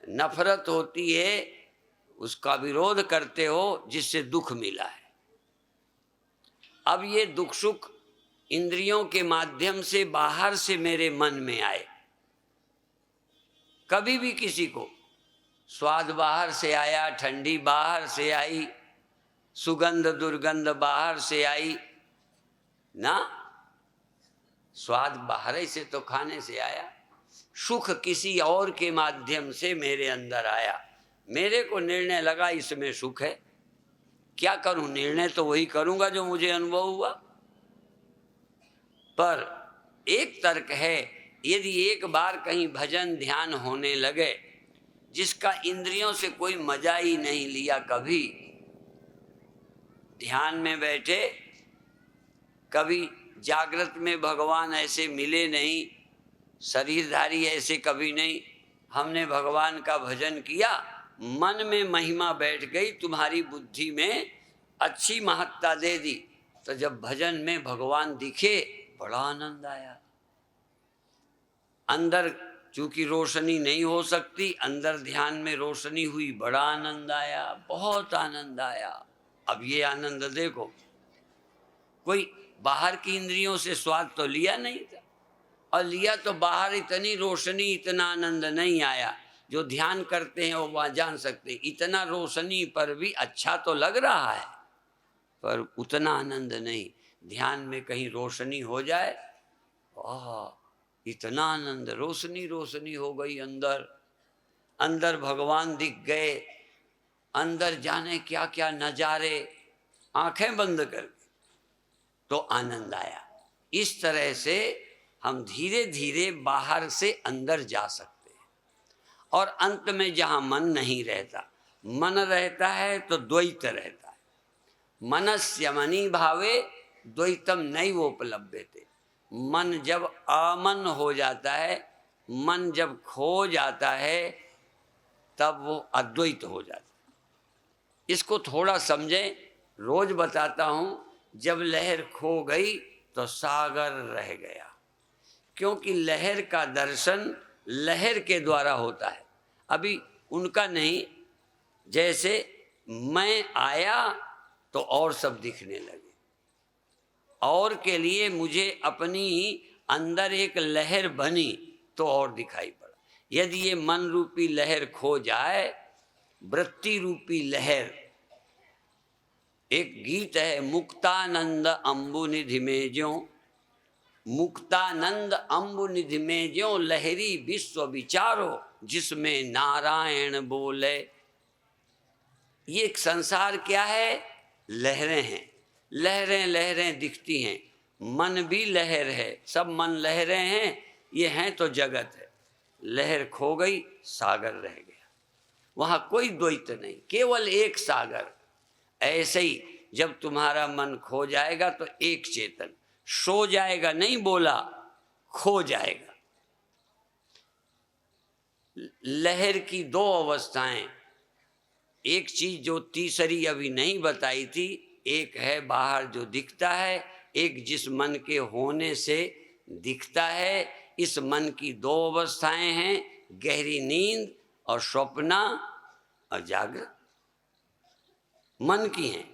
नफरत होती है, उसका विरोध करते हो जिससे दुख मिला है। अब ये दुख सुख इंद्रियों के माध्यम से बाहर से मेरे मन में आए। कभी भी किसी को स्वाद बाहर से आया, ठंडी बाहर से आई, सुगंध दुर्गंध बाहर से आई ना, स्वाद बाहर ही से तो खाने से आया। सुख किसी और के माध्यम से मेरे अंदर आया, मेरे को निर्णय लगा इसमें सुख है, क्या करूं? निर्णय तो वही करूंगा जो मुझे अनुभव हुआ। पर एक तर्क है, यदि एक बार कहीं भजन ध्यान होने लगे जिसका इंद्रियों से कोई मजा ही नहीं लिया, कभी ध्यान में बैठे, कभी जागृत में भगवान ऐसे मिले नहीं, शरीरधारी ऐसे कभी नहीं, हमने भगवान का भजन किया, मन में महिमा बैठ गई, तुम्हारी बुद्धि में अच्छी महत्ता दे दी, तो जब भजन में भगवान दिखे बड़ा आनंद आया। अंदर चूंकि रोशनी नहीं हो सकती, अंदर ध्यान में रोशनी हुई, बड़ा आनंद आया, बहुत आनंद आया। अब ये आनंद देखो, कोई बाहर की इंद्रियों से स्वाद तो लिया नहीं था, और लिया तो बाहर इतनी रोशनी, इतना आनंद नहीं आया। जो ध्यान करते हैं वो वहाँ जान सकते, इतना रोशनी पर भी अच्छा तो लग रहा है, पर उतना आनंद नहीं। ध्यान में कहीं रोशनी हो जाए, वाह इतना आनंद, रोशनी रोशनी हो गई, अंदर अंदर भगवान दिख गए, अंदर जाने क्या क्या नजारे, आंखें बंद कर तो आनंद आया। इस तरह से हम धीरे धीरे बाहर से अंदर जा सकते हैं। और अंत में जहाँ मन नहीं रहता, मन रहता है तो द्वैत रहता है। मनस्य मनी भावे द्वैतम नैवोपलभ्यते। मन जब अमन हो जाता है, मन जब खो जाता है, तब वो अद्वैत हो जाता है। इसको थोड़ा समझें, रोज बताता हूँ। जब लहर खो गई तो सागर रह गया, क्योंकि लहर का दर्शन लहर के द्वारा होता है, अभी उनका नहीं। जैसे मैं आया तो और सब दिखने लगे, और के लिए मुझे अपनी अंदर एक लहर बनी तो और दिखाई पड़ा। यदि ये मन रूपी लहर खो जाए वृत्ति रूपी लहर। एक गीत है, मुक्तानंद अम्बु निधि में ज्यों, मुक्तानंद अम्बु निधि में ज्यों, लहरी विश्व विचारो जिसमें नारायण बोले। ये एक संसार क्या है? लहरें हैं। लहरें लहरें दिखती हैं, मन भी लहर है, सब मन लहरें हैं। ये हैं तो जगत है। लहर खो गई, सागर रह गया, वहां कोई द्वैत नहीं, केवल एक सागर। ऐसे ही जब तुम्हारा मन खो जाएगा तो एक चेतन, सो जाएगा नहीं बोला, खो जाएगा। लहर की दो अवस्थाएं, एक चीज जो तीसरी अभी नहीं बताई थी, एक है बाहर जो दिखता है, एक जिस मन के होने से दिखता है। इस मन की दो अवस्थाएं हैं, गहरी नींद और स्वप्ना और जागृत मन की हैं।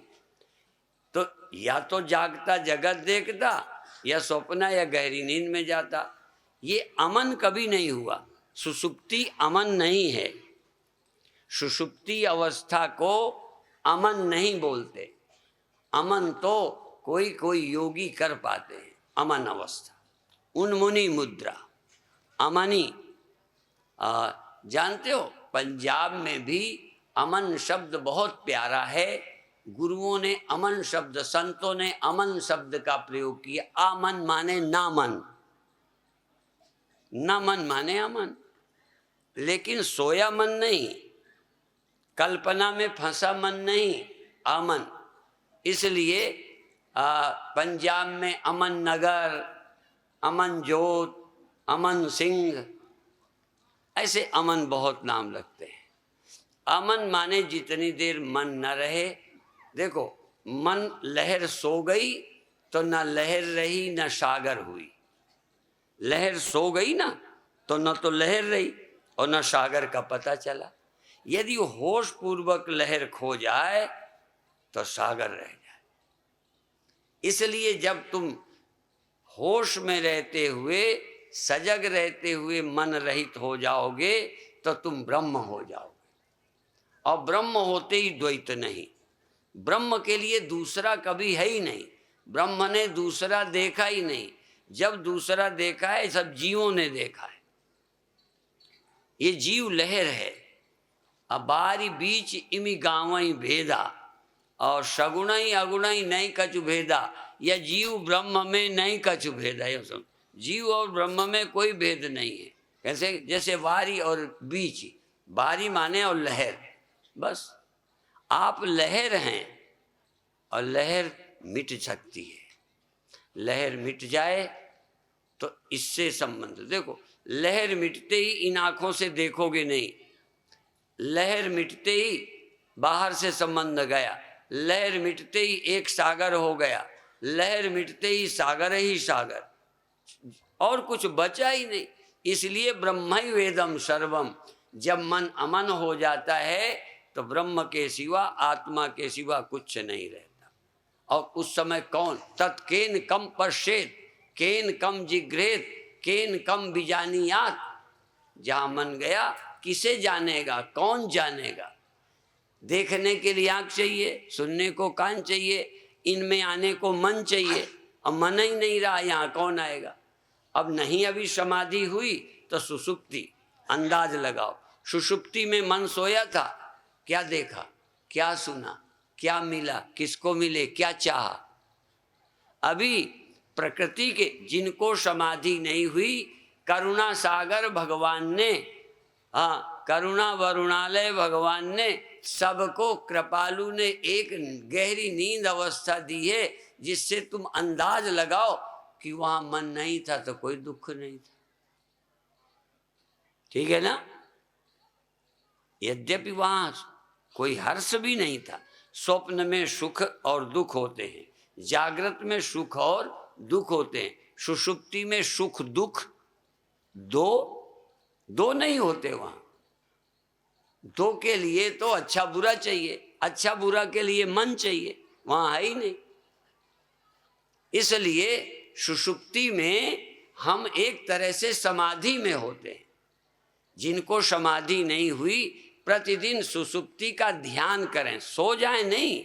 तो या तो जागता जगत देखता, या स्वप्ना या गहरी नींद में जाता। ये अमन कभी नहीं हुआ। सुषुप्ति अमन नहीं है। सुषुप्ति अवस्था को अमन नहीं बोलते। अमन तो कोई कोई योगी कर पाते हैं। अमन अवस्था, उन्मुनी मुद्रा, अमनी। जानते हो पंजाब में भी अमन शब्द बहुत प्यारा है। गुरुओं ने अमन शब्द, संतों ने अमन शब्द का प्रयोग किया। आमन माने ना मन, न मन माने अमन। लेकिन सोया मन नहीं, कल्पना में फंसा मन नहीं, अमन। इसलिए पंजाब में अमन नगर, अमन जोत, अमन सिंह, ऐसे अमन बहुत नाम लगते हैं। अमन माने जितनी देर मन न रहे। देखो, मन लहर सो गई तो न लहर रही न सागर हुई। लहर सो गई ना तो न तो लहर रही और न सागर का पता चला। यदि होश पूर्वक लहर खो जाए तो सागर रह जाए। इसलिए जब तुम होश में रहते हुए, सजग रहते हुए मन रहित हो जाओगे तो तुम ब्रह्म हो जाओगे। और ब्रह्म होते ही द्वैत नहीं। ब्रह्म के लिए दूसरा कभी है ही नहीं। ब्रह्म ने दूसरा देखा ही नहीं। जब दूसरा देखा है, सब जीवों ने देखा है। ये जीव लहर है। अबारी बीच इमी गावई भेदा, और सगुणई अगुणई नहीं कछु भेदा। या जीव ब्रह्म में नहीं कछु भेदा। ये सब जीव और ब्रह्म में कोई भेद नहीं है। कैसे? जैसे वारी और बीच। बारी माने और लहर, बस आप लहर हैं और लहर मिट सकती है। लहर मिट जाए तो इससे संबंध, देखो लहर मिटते ही इन आंखों से देखोगे नहीं। लहर मिटते ही बाहर से संबंध गया। लहर मिटते ही एक सागर हो गया। लहर मिटते ही सागर ही सागर, और कुछ बचा ही नहीं। इसलिए ब्रह्मई वेदम सर्वम। जब मन अमन हो जाता है तो ब्रह्म के सिवा, आत्मा के सिवा कुछ नहीं रहता। और उस समय कौन? तत्केन कम पश्चेत, केन कम जिग्रेत, केन कम बिजानियात। जहाँ मन गया किसे जानेगा, कौन जानेगा? देखने के लिए आँख चाहिए, सुनने को कान चाहिए, इनमें आने को मन चाहिए। अब मन ही नहीं रहा, यहाँ कौन आएगा? अब नहीं अभी समाधि हुई तो सुषुप्ति, अंदाज लगाओ। सुषुप्ति में मन सोया था, क्या देखा, क्या सुना, क्या मिला, किसको मिले, क्या चाहा? अभी प्रकृति के, जिनको समाधि नहीं हुई, करुणा सागर भगवान ने, करुणा वरुणालय भगवान ने सबको, कृपालु ने एक गहरी नींद अवस्था दी है, जिससे तुम अंदाज लगाओ कि वहां मन नहीं था तो कोई दुख नहीं था। ठीक है ना? यद्यपि वहां कोई हर्ष भी नहीं था। स्वप्न में सुख और दुख होते हैं, जागृत में सुख और दुख होते हैं। सुषुप्ति में सुख दुख दो नहीं होते। वहां दो के लिए तो अच्छा बुरा चाहिए, अच्छा बुरा के लिए मन चाहिए, वहां है ही नहीं। इसलिए सुषुप्ति में हम एक तरह से समाधि में होते हैं। जिनको समाधि नहीं हुई, प्रतिदिन सुसुप्ति का ध्यान करें, सो जाएं नहीं,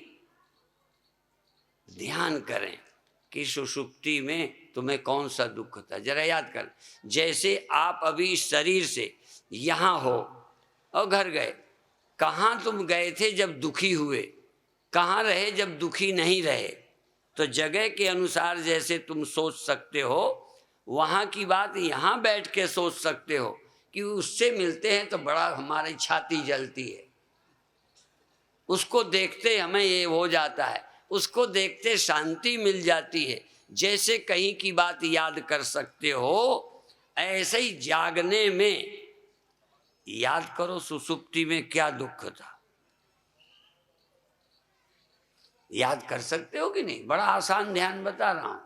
ध्यान करें कि सुसुप्ति में तुम्हें कौन सा दुख था, जरा याद कर। जैसे आप अभी इस शरीर से यहाँ हो और घर गए, कहाँ तुम गए थे जब दुखी हुए, कहाँ रहे जब दुखी नहीं रहे? तो जगह के अनुसार जैसे तुम सोच सकते हो, वहाँ की बात यहाँ बैठ के सोच सकते हो कि उससे मिलते हैं तो बड़ा हमारी छाती जलती है, उसको देखते हमें ये हो जाता है, उसको देखते शांति मिल जाती है। जैसे कहीं की बात याद कर सकते हो, ऐसे ही जागने में याद करो सुसुप्ति में क्या दुख था। याद कर सकते हो कि नहीं? बड़ा आसान ध्यान बता रहा हूं।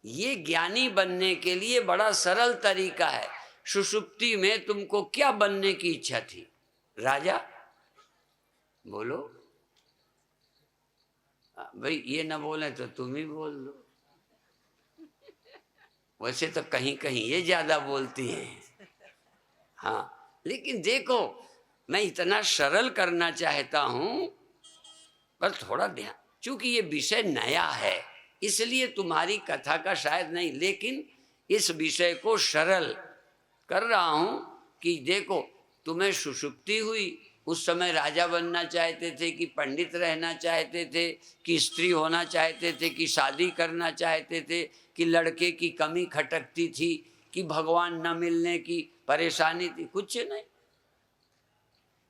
ये ज्ञानी बनने के लिए बड़ा सरल तरीका है। सुषुप्ति में तुमको क्या बनने की इच्छा थी? राजा? बोलो भाई, ये ना बोले तो तुम ही बोल दो। वैसे तो कहीं कहीं ये ज्यादा बोलती हैं। हाँ, लेकिन देखो, मैं इतना सरल करना चाहता हूं, पर थोड़ा ध्यान, चूंकि ये विषय नया है इसलिए तुम्हारी कथा का शायद नहीं, लेकिन इस विषय को सरल कर रहा हूं कि देखो, तुम्हें सुषुप्ति हुई, उस समय राजा बनना चाहते थे कि पंडित रहना चाहते थे कि स्त्री होना चाहते थे कि शादी करना चाहते थे कि लड़के की कमी खटकती थी कि भगवान न मिलने की परेशानी थी? कुछ नहीं।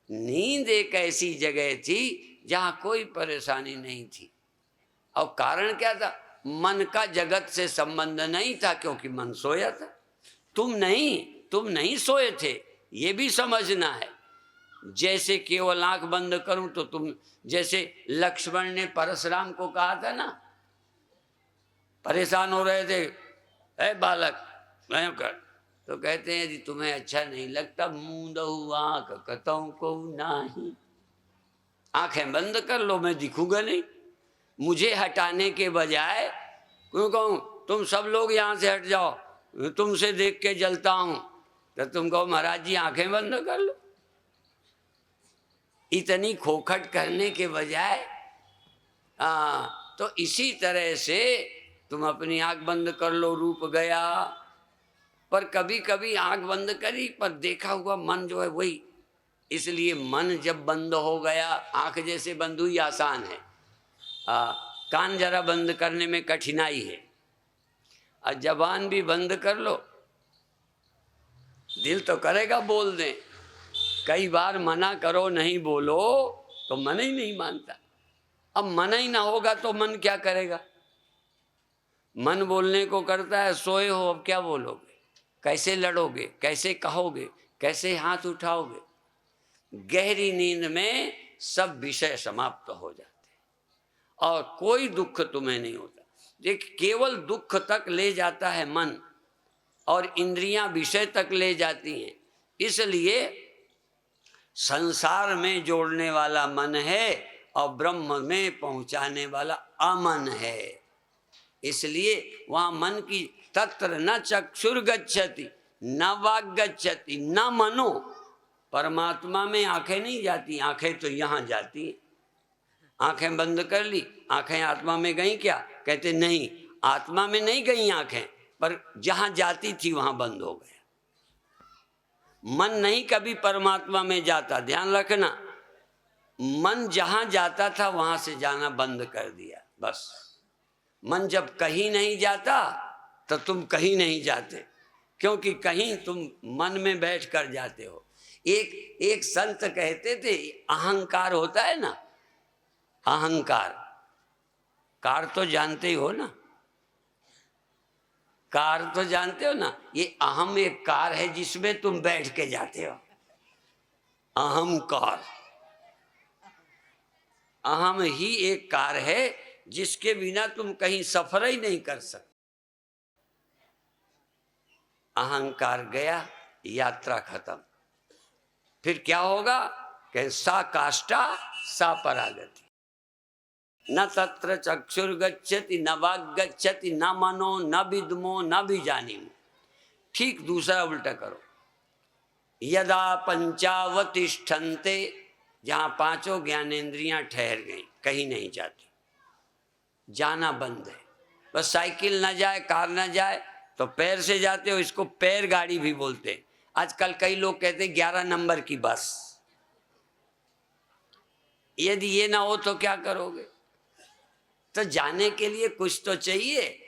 नींद एक ऐसी जगह थी जहां कोई परेशानी नहीं थी। और कारण क्या था? मन का जगत से संबंध नहीं था, क्योंकि मन सोया था। तुम नहीं सोए थे, ये भी समझना है। जैसे केवल आंख बंद करूं तो तुम, जैसे लक्ष्मण ने परशुराम को कहा था ना, परेशान हो रहे थे, ए बालक मैं कर, तो कहते हैं यदि तुम्हें अच्छा नहीं लगता मूंदहु आंख कतहु को नहीं, आंखें बंद कर लो, मैं दिखूंगा नहीं। मुझे हटाने के बजाय क्यों कहूँ तुम सब लोग यहाँ से हट जाओ, तुमसे देख के जलता हूँ, तो तुम कहो महाराज जी आंखें बंद कर लो। इतनी खोखट करने के बजाय तो इसी तरह से तुम अपनी आंख बंद कर लो, रूप गया। पर कभी कभी आंख बंद करी पर देखा हुआ मन जो है वही, इसलिए मन जब बंद हो गया, आंख जैसे बंद हुई आसान है, कान जरा बंद करने में कठिनाई है, और जबान भी बंद कर लो, दिल तो करेगा बोल दें। कई बार मना करो नहीं बोलो तो मन ही नहीं मानता। अब मन ही ना होगा तो मन क्या करेगा? मन बोलने को करता है, सोए हो अब क्या बोलोगे, कैसे लड़ोगे, कैसे कहोगे, कैसे हाथ उठाओगे? गहरी नींद में सब विषय समाप्त हो जाते हैं और कोई दुख तुम्हें नहीं होता। देख, केवल दुख तक ले जाता है मन, और इंद्रियां विषय तक ले जाती हैं। इसलिए संसार में जोड़ने वाला मन है और ब्रह्म में पहुंचाने वाला अमन है। इसलिए वहां मन की तत्र न चक्षुर गच्छति न वाग गच्छति न मनो। परमात्मा में आंखें नहीं जाती, आंखें तो यहाँ जाती हैं। आंखें बंद कर ली, आंखें आत्मा में गई क्या? कहते नहीं, आत्मा में नहीं गई आंखें, पर जहां जाती थी वहां बंद हो गया। मन नहीं कभी परमात्मा में जाता, ध्यान रखना। मन जहां जाता था वहां से जाना बंद कर दिया, बस। मन जब कहीं नहीं जाता तो तुम कहीं नहीं जाते, क्योंकि कहीं तुम मन में बैठ कर जाते हो। एक संत कहते थे, अहंकार होता है ना, अहंकार, कार तो जानते ही हो ना, कार तो जानते हो ना, ये अहम एक कार है जिसमें तुम बैठ के जाते हो, अहम कार। अहम ही एक कार है जिसके बिना तुम कहीं सफर ही नहीं कर सकते। अहंकार गया, यात्रा खत्म। फिर क्या होगा? कि सा काष्ठा सा परागति, न तत्र चक्षुर गच्छति न वाग गच्छति न मनो न विद्मो न बीजानीमो। ठीक दूसरा उल्टा करो, यदा पंचावतिष्ठन्ते, जहाँ पांचों ज्ञानेंद्रियां ठहर गई, कहीं नहीं जाती, जाना बंद है। बस साइकिल ना जाए, कार ना जाए तो पैर से जाते हो, इसको पैर गाड़ी भी बोलते हैं। आजकल कई लोग कहते हैं 11 नंबर की बस। यदि ये ना हो तो क्या करोगे? तो जाने के लिए कुछ तो चाहिए।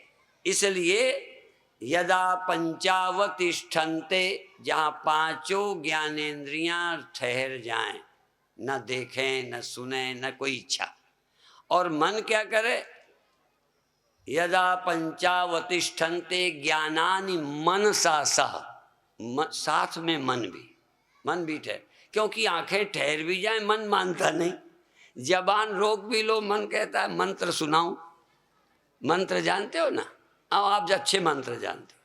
इसलिए यदा पंचावतिष्ठन्ते, जहाँ पांचों ज्ञानेंद्रियां ठहर जाएं, न देखें न सुने न कोई इच्छा, और मन क्या करे? यदा पंचावतिष्ठन्ते ज्ञानानि मनसा सह, साथ में मन भी ठहर। क्योंकि आंखें ठहर भी जाए, मन मानता नहीं। जबान रोक भी लो, मन कहता है मंत्र सुनाऊं। मंत्र जानते हो ना? आप अच्छे मंत्र जानते हो।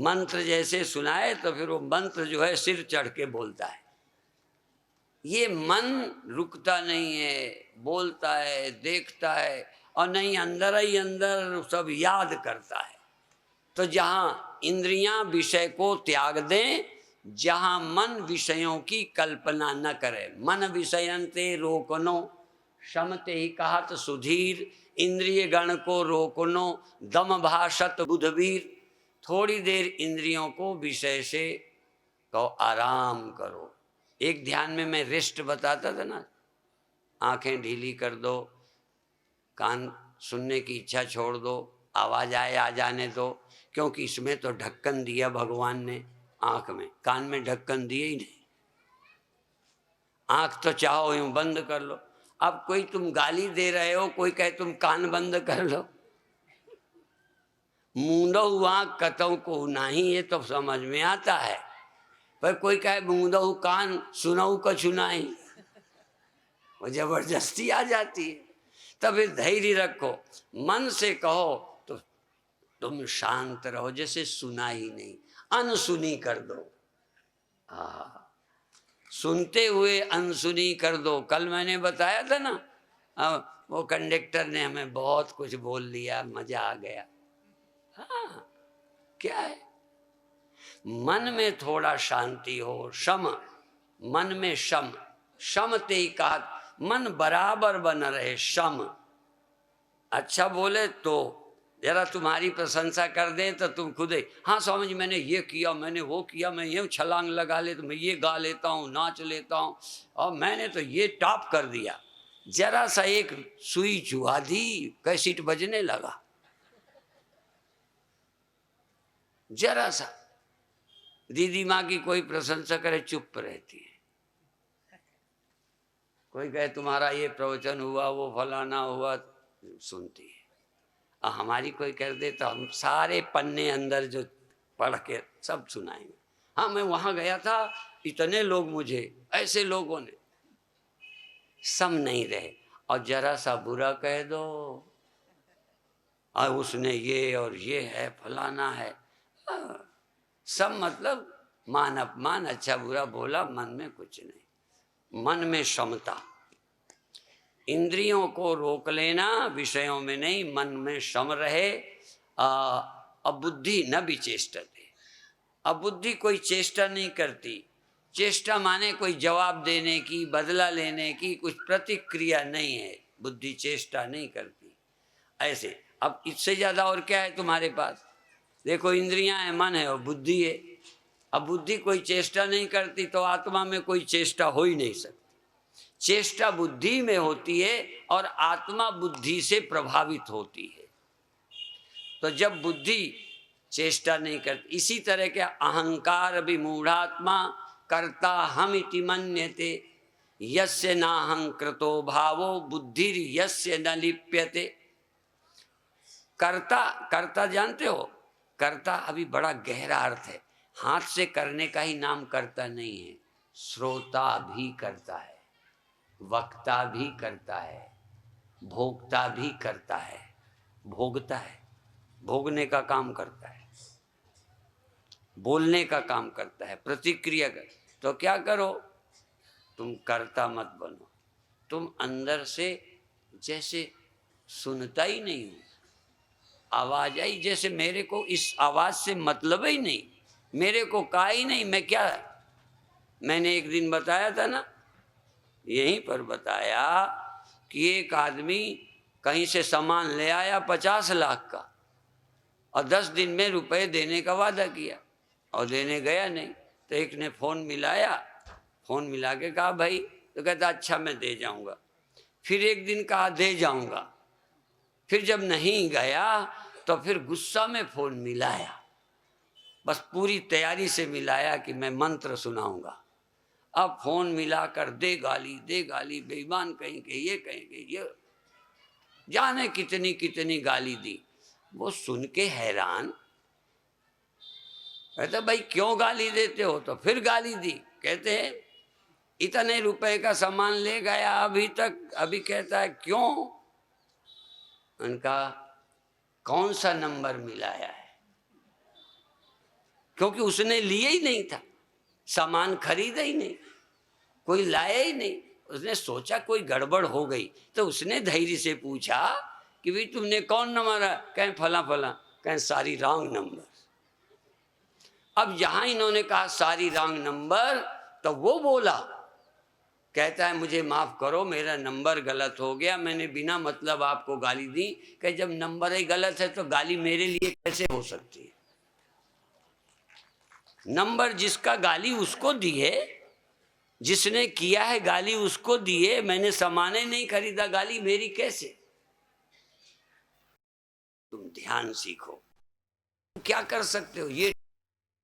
मंत्र जैसे सुनाए तो फिर वो मंत्र जो है सिर चढ़ के बोलता है। ये मन रुकता नहीं है, बोलता है, देखता है, और नहीं अंदर ही अंदर सब याद करता है। तो जहाँ इंद्रियां विषय को त्याग दें, जहाँ मन विषयों की कल्पना न करे, मन विषयंते रोकनो, शमते ही कहा तो सुधीर, इंद्रिय गण को रोकनो, दम भाषत बुधवीर। थोड़ी देर इंद्रियों को विषय से कहो आराम करो। एक ध्यान में मैं रेस्ट बताता था ना, आंखें ढीली कर दो, कान सुनने की इच्छा छोड़ दो, आवाज आए आ जाने दो, क्योंकि इसमें तो ढक्कन दिया भगवान ने आंख में, कान में ढक्कन दिए ही नहीं। आंख तो चाहो यूं बंद कर लो। अब कोई तुम गाली दे रहे हो, कोई कहे तुम कान बंद कर लो, मूंदो आंख कतौ को नहीं, ये तो समझ में आता है। पर कोई कहे मूंदो कान सुनऊ कछु नहीं, वो जबरदस्ती आ जाती है। तब फिर धैर्य रखो, मन से कहो तो तुम शांत रहो, जैसे सुना ही नहीं, अनसुनी कर दो। सुनते हुए अनसुनी कर दो। कल मैंने बताया था ना, वो कंडक्टर ने हमें बहुत कुछ बोल दिया, मजा आ गया। हाँ, क्या है? मन में थोड़ा शांति हो, शम, मन में शम, शम ते ही कहा, मन बराबर बन रहे, शम। अच्छा बोले तो जरा तुम्हारी प्रशंसा कर दें तो तुम खुद ही, हाँ स्वामी जी मैंने ये किया, मैंने वो किया, मैं ये छलांग लगा ले, तो मैं ये गा लेता हूँ, नाच लेता हूँ, और मैंने तो ये टॉप कर दिया। जरा सा एक सुई चुहा दी, कैसेट बजने लगा। जरा सा दीदी माँ की कोई प्रशंसा करे, चुप रहती है। कोई कहे तुम्हारा ये प्रवचन हुआ, वो फलाना हुआ, सुनती है। और हमारी कोई कर दे तो हम सारे पन्ने अंदर जो पढ़ के सब सुनाएंगे। हाँ मैं वहाँ गया था, इतने लोग मुझे, ऐसे लोगों ने, सम नहीं रहे। और जरा सा बुरा कह दो, और उसने ये और ये है, फलाना है, सब मतलब मान अपमान, अच्छा बुरा बोला, मन में कुछ नहीं। मन में क्षमता, इंद्रियों को रोक लेना, विषयों में नहीं, मन में शम रहे। अबुद्धि न विचेष्टते, अबुद्धि कोई चेष्टा नहीं करती। चेष्टा माने कोई जवाब देने की, बदला लेने की, कुछ प्रतिक्रिया नहीं है, बुद्धि चेष्टा नहीं करती। ऐसे अब इससे ज्यादा और क्या है तुम्हारे पास? देखो इंद्रियां है, मन है और बुद्धि है। अब बुद्धि कोई चेष्टा नहीं करती तो आत्मा में कोई चेष्टा हो ही नहीं सकती। चेष्टा बुद्धि में होती है और आत्मा बुद्धि से प्रभावित होती है। तो जब बुद्धि चेष्टा नहीं करती, इसी तरह के अहंकार विमूढ़ात्मा कर्ता हम इति मन्यते, यस्य नाहंकृतो भावो बुद्धिर यस्य न लिप्यते। कर्ता, कर्ता जानते हो? कर्ता अभी बड़ा गहरा अर्थ है। हाथ से करने का ही नाम कर्ता नहीं है, श्रोता भी करता है, वक्ता भी करता है, भोक्ता भी करता है, भोगता है, भोगने का काम करता है, बोलने का काम करता है, प्रतिक्रिया कर। तो क्या करो, तुम कर्ता मत बनो। तुम अंदर से जैसे सुनता ही नहीं हो, आवाज आई जैसे मेरे को इस आवाज से मतलब ही नहीं, मेरे को कहा ही नहीं। मैं क्या, मैंने एक दिन बताया था ना, यहीं पर बताया कि एक आदमी कहीं से सामान ले आया 50 लाख का और 10 दिन में रुपए देने का वादा किया और देने गया नहीं। तो एक ने फोन मिलाया, फोन मिला के कहा भाई, तो कहता अच्छा मैं दे जाऊंगा। फिर एक दिन कहा दे जाऊंगा, फिर जब नहीं गया तो फिर गुस्सा में फोन मिलाया, बस पूरी तैयारी से मिलाया कि मैं मंत्र सुनाऊंगा। अब फोन मिलाकर दे गाली, बेईमान कहेंगे, ये कहेंगे, ये जाने कितनी कितनी गाली दी। वो सुन के हैरान, कहते भाई क्यों गाली देते हो? तो फिर गाली दी। कहते हैं इतने रुपए का सामान ले गया अभी तक, अभी कहता है क्यों? उनका कौन सा नंबर मिलाया है? क्योंकि उसने लिए ही नहीं था, सामान खरीदा ही नहीं, कोई लाया ही नहीं। उसने सोचा कोई गड़बड़ हो गई, तो उसने धैर्य से पूछा कि भाई तुमने कौन नंबर है? कहें फला फला, कहें सारी रॉन्ग नंबर। अब यहां इन्होंने कहा सारी रॉन्ग नंबर, तो वो बोला, कहता है मुझे माफ करो, मेरा नंबर गलत हो गया, मैंने बिना मतलब आपको गाली दी। कि जब नंबर ही गलत है तो गाली मेरे लिए कैसे हो सकती है? नंबर जिसका गाली उसको दी है, जिसने किया है गाली उसको दिए, मैंने सामान नहीं खरीदा, गाली मेरी कैसे? तुम ध्यान सीखो, क्या कर सकते हो? ये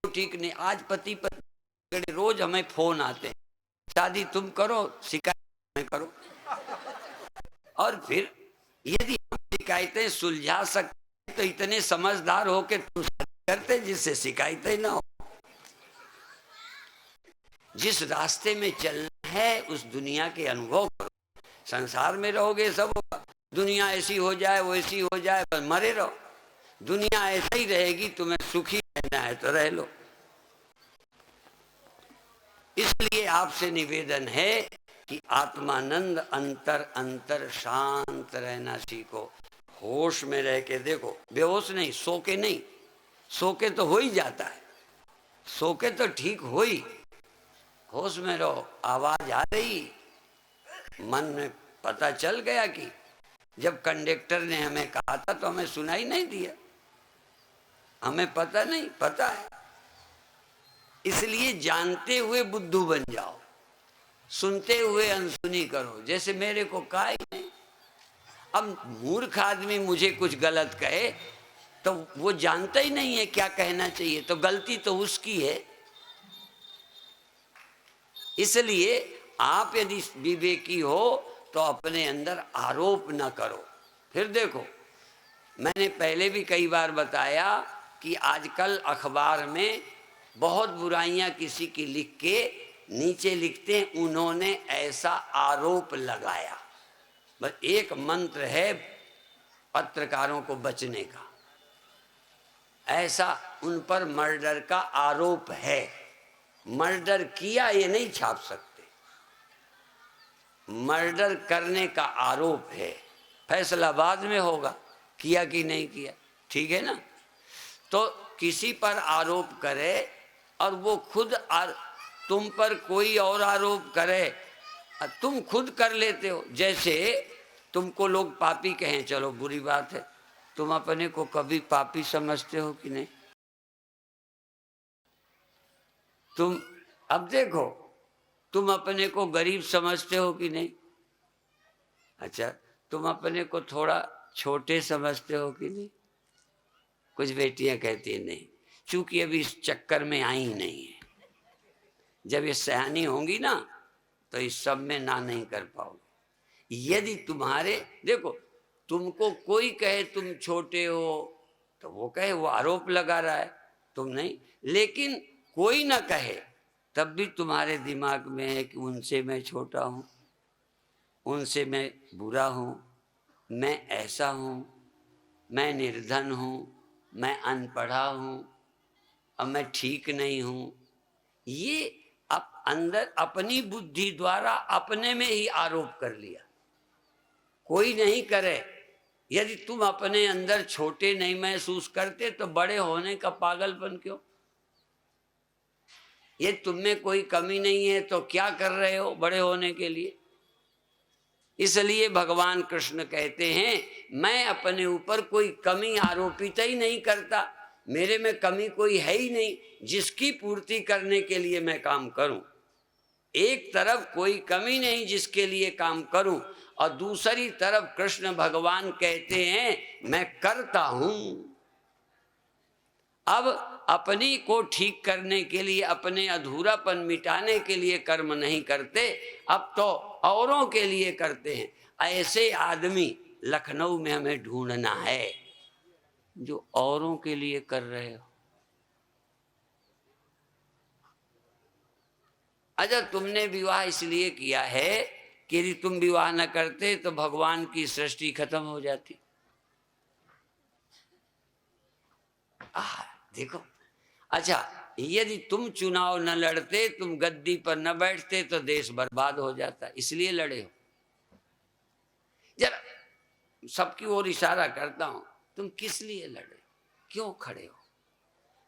ठीक नहीं। आज पति पत्नी रोज हमें फोन आते हैं, शादी तुम करो, शिकायत करो। और फिर यदि हम शिकायतें सुलझा सकते तो इतने समझदार हो के तुम करते जिससे शिकायतें ना हो। जिस रास्ते में चलना है उस दुनिया के अनुभव करो। संसार में रहोगे सब होगा, दुनिया ऐसी हो जाए वैसी हो जाए, बस मरे रहो। दुनिया ऐसा ही रहेगी, तुम्हें सुखी रहना है तो रह लो। इसलिए आपसे निवेदन है कि आत्मानंद अंतर अंतर शांत रहना सीखो। होश में रह के देखो, बेहोश नहीं, सो के नहीं। सो के तो हो ही जाता है, सो के तो ठीक हो ही। होश में रहो। आवाज आ रही, मन में पता चल गया कि जब कंडक्टर ने हमें कहा था तो हमें सुनाई नहीं दिया, हमें पता नहीं, पता है। इसलिए जानते हुए बुद्धू बन जाओ, सुनते हुए अनसुनी करो। जैसे मेरे को कहा ही नहीं। अब मूर्ख आदमी मुझे कुछ गलत कहे तो वो जानता ही नहीं है क्या कहना चाहिए, तो गलती तो उसकी है। इसलिए आप यदि विवेकी हो तो अपने अंदर आरोप न करो। फिर देखो, मैंने पहले भी कई बार बताया कि आजकल अखबार में बहुत बुराइयां किसी की लिख के नीचे लिखते हैं उन्होंने ऐसा आरोप लगाया। बस एक मंत्र है पत्रकारों को बचने का, ऐसा उन पर मर्डर का आरोप है। मर्डर किया ये नहीं छाप सकते, मर्डर करने का आरोप है। फैसला बाद में होगा किया कि नहीं किया, ठीक है ना। तो किसी पर आरोप करे और वो खुद तुम पर कोई और आरोप करे, तुम खुद कर लेते हो। जैसे तुमको लोग पापी कहें, चलो बुरी बात है, तुम अपने को कभी पापी समझते हो कि नहीं? तुम अब देखो, तुम अपने को गरीब समझते हो कि नहीं? अच्छा, तुम अपने को थोड़ा छोटे समझते हो कि नहीं? कुछ बेटियां कहती है नहीं, चूंकि अभी इस चक्कर में आई ही नहीं है। जब ये सयानी होंगी ना तो इस सब में ना नहीं कर पाओगे। यदि तुम्हारे, देखो, तुमको कोई कहे तुम छोटे हो तो वो कहे, वो आरोप लगा रहा है, तुम नहीं। लेकिन कोई ना कहे तब भी तुम्हारे दिमाग में है कि उनसे मैं छोटा हूँ, उनसे मैं बुरा हूँ, मैं ऐसा हूँ, मैं निर्धन हूँ, मैं अनपढ़ा हूँ, अब मैं ठीक नहीं हूँ। ये अब अंदर अपनी बुद्धि द्वारा अपने में ही आरोप कर लिया, कोई नहीं करे। यदि तुम अपने अंदर छोटे नहीं महसूस करते तो बड़े होने का पागलपन क्यों? ये तुम में कोई कमी नहीं है तो क्या कर रहे हो बड़े होने के लिए? इसलिए भगवान कृष्ण कहते हैं मैं अपने ऊपर कोई कमी आरोपित ही नहीं करता, मेरे में कमी कोई है ही नहीं जिसकी पूर्ति करने के लिए मैं काम करूं। एक तरफ कोई कमी नहीं जिसके लिए काम करूं, और दूसरी तरफ कृष्ण भगवान कहते हैं मैं करता हूं। अब अपनी को ठीक करने के लिए, अपने अधूरापन मिटाने के लिए कर्म नहीं करते, अब तो औरों के लिए करते हैं। ऐसे आदमी लखनऊ में हमें ढूंढना है जो औरों के लिए कर रहे हो। अच्छा, तुमने विवाह इसलिए किया है कि यदि तुम विवाह न करते तो भगवान की सृष्टि खत्म हो जाती। देखो, अच्छा, यदि तुम चुनाव न लड़ते, तुम गद्दी पर न बैठते तो देश बर्बाद हो जाता, इसलिए लड़े हो। जरा सबकी ओर इशारा करता हूं, तुम किस लिए लड़े, क्यों खड़े हो?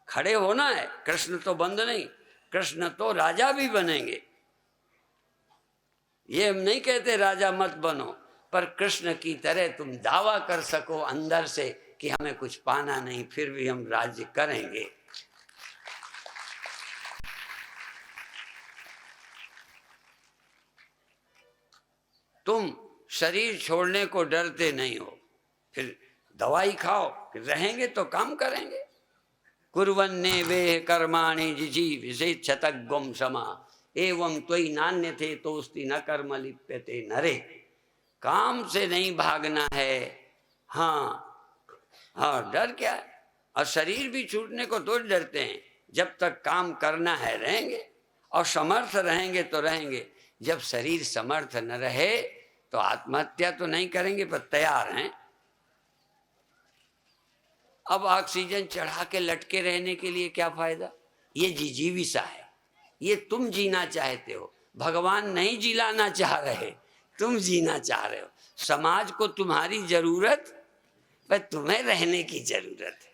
खड़े होना है, कृष्ण तो बंद नहीं, कृष्ण तो राजा भी बनेंगे। ये हम नहीं कहते राजा मत बनो, पर कृष्ण की तरह तुम दावा कर सको अंदर से कि हमें कुछ पाना नहीं, फिर भी हम राज्य करेंगे। तुम शरीर छोड़ने को डरते नहीं हो, फिर दवाई खाओ, फिर रहेंगे तो काम करेंगे। कुर्वन्ने वे कर्माणि जिजीविषेच्छतः गुम समा एवं त्वयि नान्य थे तोस्ति न कर्म लिप्यते नरे। काम से नहीं भागना है। हाँ हाँ, डर क्या है? और शरीर भी छूटने को तो डरते हैं। जब तक काम करना है रहेंगे, और समर्थ रहेंगे तो रहेंगे। जब शरीर समर्थ न रहे तो आत्महत्या तो नहीं करेंगे, पर तैयार हैं। अब ऑक्सीजन चढ़ा के लटके रहने के लिए क्या फायदा? ये जिजीविषा है, ये तुम जीना चाहते हो, भगवान नहीं जिलाना चाह रहे, तुम जीना चाह रहे हो। समाज को तुम्हारी जरूरत, पर तुम्हें रहने की जरूरत है।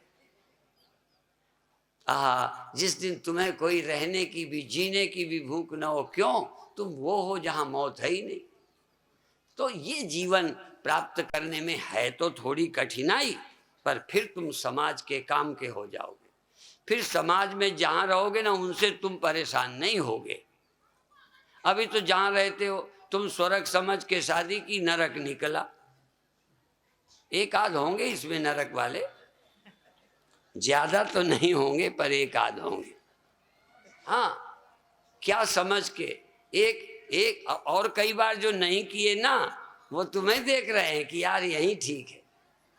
जिस दिन तुम्हें कोई रहने की भी, जीने की भी भूख न हो, क्यों? तुम वो हो जहां मौत है ही नहीं। तो ये जीवन प्राप्त करने में है तो थोड़ी कठिनाई, पर फिर तुम समाज के काम के हो जाओगे। फिर समाज में जहां रहोगे ना, उनसे तुम परेशान नहीं होगे। अभी तो जहां रहते हो तुम स्वर्ग समझ के शादी की, नरक निकला। एक आध होंगे इसमें नरक वाले, ज्यादा तो नहीं होंगे, पर एक आध होंगे। हाँ, क्या समझ के एक एक और कई बार जो नहीं किए ना, वो तुम्हें देख रहे हैं कि यार यही ठीक है,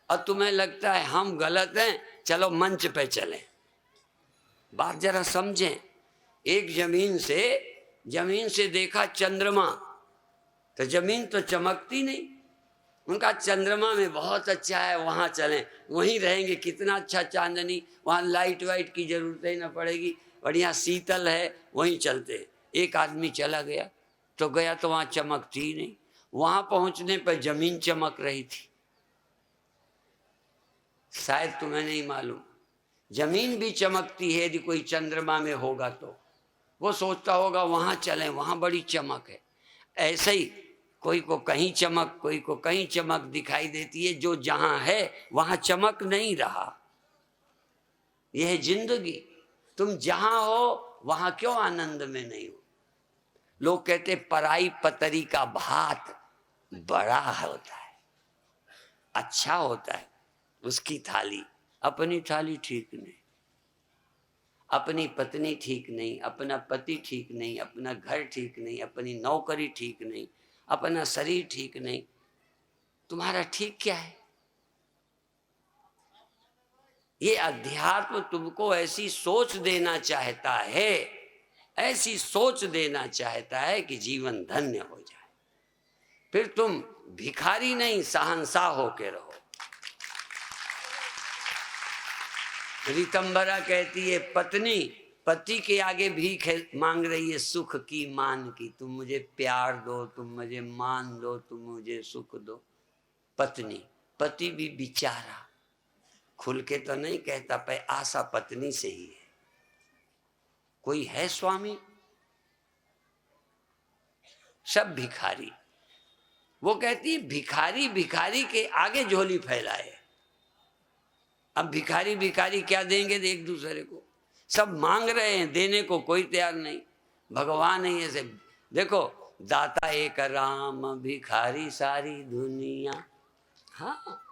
और तुम्हें लगता है हम गलत हैं, चलो मंच पे चलें। बात जरा समझें। एक जमीन से देखा चंद्रमा, तो जमीन तो चमकती नहीं। उनका चंद्रमा में बहुत अच्छा है, वहाँ चलें, वहीं रहेंगे, कितना अच्छा चांदनी, वहाँ लाइट वाइट की जरूरत ही ना पड़ेगी, बढ़िया शीतल है, वहीं चलते। एक आदमी चला गया तो वहाँ चमकती ही नहीं। वहाँ पहुँचने पर जमीन चमक रही थी। शायद तुम्हें नहीं मालूम, जमीन भी चमकती है यदि कोई चंद्रमा में होगा तो। वो सोचता होगा वहाँ चलें, वहाँ बड़ी चमक है। ऐसे ही कोई को कहीं चमक, कोई को कहीं चमक दिखाई देती है, जो जहां है वहां चमक नहीं रहा। यह है जिंदगी। तुम जहां हो वहां क्यों आनंद में नहीं हो? लोग कहते पराई पतरी का भात बड़ा होता है, अच्छा होता है उसकी थाली, अपनी थाली ठीक नहीं, अपनी पत्नी ठीक नहीं, अपना पति ठीक नहीं, अपना घर ठीक नहीं, अपनी नौकरी ठीक नहीं, अपना शरीर ठीक नहीं। तुम्हारा ठीक क्या है? ये अध्यात्म तुमको ऐसी सोच देना चाहता है, ऐसी सोच देना चाहता है कि जीवन धन्य हो जाए। फिर तुम भिखारी नहीं, शहंशाह होके रहो। ऋतंबरा कहती है पत्नी पति के आगे भीख मांग रही है, सुख की मान की, तुम मुझे प्यार दो, तुम मुझे मान दो, तुम मुझे सुख दो। पत्नी, पति भी बेचारा खुल के तो नहीं कहता, पर आशा पत्नी से ही है। कोई है स्वामी? सब भिखारी। वो कहती है भिखारी भिखारी के आगे झोली फैलाए। अब भिखारी भिखारी क्या देंगे एक दूसरे को? सब मांग रहे हैं, देने को कोई तैयार नहीं। भगवान ही ऐसे देखो, दाता एक राम भिखारी सारी दुनिया। हाँ,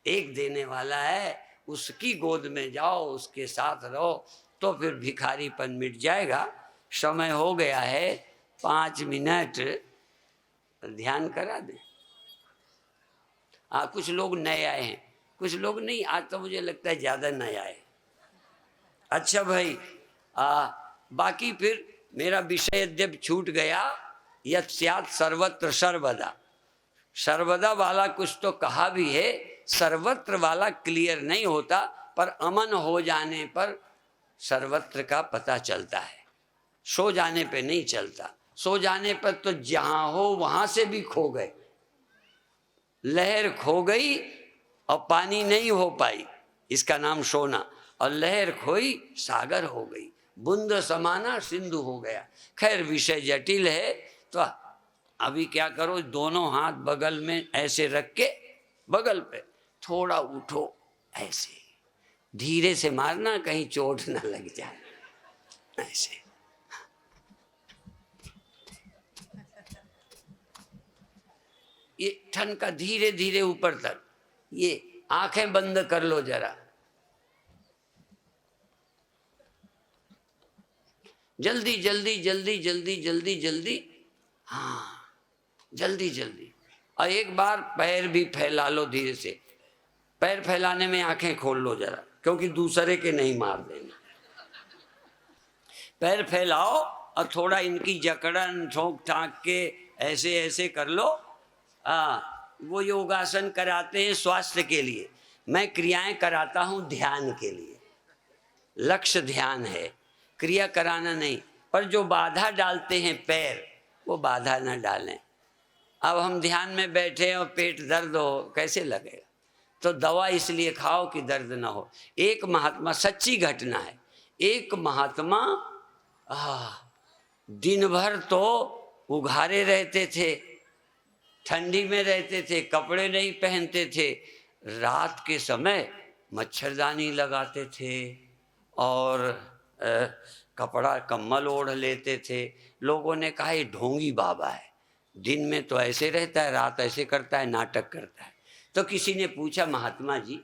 एक देने वाला है, उसकी गोद में जाओ, उसके साथ रहो, तो फिर भिखारीपन मिट जाएगा। समय हो गया है, 5 मिनट ध्यान करा दे। कुछ लोग नए आए हैं, कुछ लोग नहीं। आज तो मुझे लगता है ज्यादा नए आए। अच्छा भाई, बाकी फिर मेरा विषय यद्यपि छूट गया, यत् स्यात् सर्वत्र सर्वदा। सर्वदा वाला कुछ तो कहा भी है, सर्वत्र वाला क्लियर नहीं होता, पर अमन हो जाने पर सर्वत्र का पता चलता है। सो जाने पे नहीं चलता। सो जाने पर तो जहां हो वहां से भी खो गए। लहर खो गई और पानी नहीं हो पाई, इसका नाम सोना। और लहर खोई, सागर हो गई। बूंद समाना सिंधु हो गया। खैर विषय जटिल है, तो अभी क्या करो, दोनों हाथ बगल में ऐसे रख के, बगल पे थोड़ा उठो, ऐसे धीरे से मारना, कहीं चोट ना लग जाए। ऐसे ये ठन का धीरे धीरे ऊपर तक। ये आंखें बंद कर लो जरा, जल्दी जल्दी जल्दी जल्दी जल्दी जल्दी। हाँ, जल्दी जल्दी। और एक बार पैर भी फैला लो धीरे से। पैर फैलाने में आंखें खोल लो जरा, क्योंकि दूसरे के नहीं मार देना। पैर फैलाओ और थोड़ा इनकी जकड़न ठोक ठाक के ऐसे ऐसे कर लो। वो योगासन कराते हैं स्वास्थ्य के लिए, मैं क्रियाएं कराता हूं ध्यान के लिए। लक्ष्य ध्यान है, क्रिया कराना नहीं। पर जो बाधा डालते हैं पैर, वो बाधा ना डालें। अब हम ध्यान में बैठे और पेट दर्द हो, कैसे लगेगा? तो दवा इसलिए खाओ कि दर्द ना हो। एक महात्मा, सच्ची घटना है, एक महात्मा दिन भर तो उघारे रहते थे, ठंडी में रहते थे, कपड़े नहीं पहनते थे। रात के समय मच्छरदानी लगाते थे और कपड़ा कम्बल ओढ़ लेते थे। लोगों ने कहा ये ढोंगी बाबा है, दिन में तो ऐसे रहता है, रात ऐसे करता है, नाटक करता है। तो किसी ने पूछा महात्मा जी,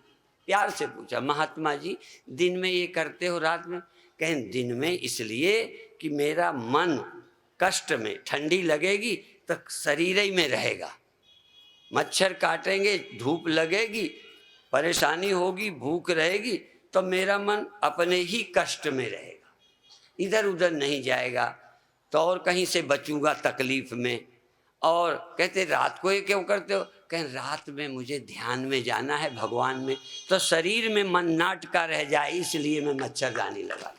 प्यार से पूछा, महात्मा जी दिन में ये करते हो, रात में? कहें दिन में इसलिए कि मेरा मन कष्ट में, ठंडी लगेगी तो शरीर ही में रहेगा, मच्छर काटेंगे, धूप लगेगी, परेशानी होगी, भूख रहेगी, तो मेरा मन अपने ही कष्ट में रहेगा, इधर उधर नहीं जाएगा, तो और कहीं से बचूंगा तकलीफ में। और कहते रात को ये क्यों करते हो? कहें रात में मुझे ध्यान में जाना है, भगवान में, तो शरीर में मन नाटका रह जाए, इसलिए मैं मच्छरदानी लगा।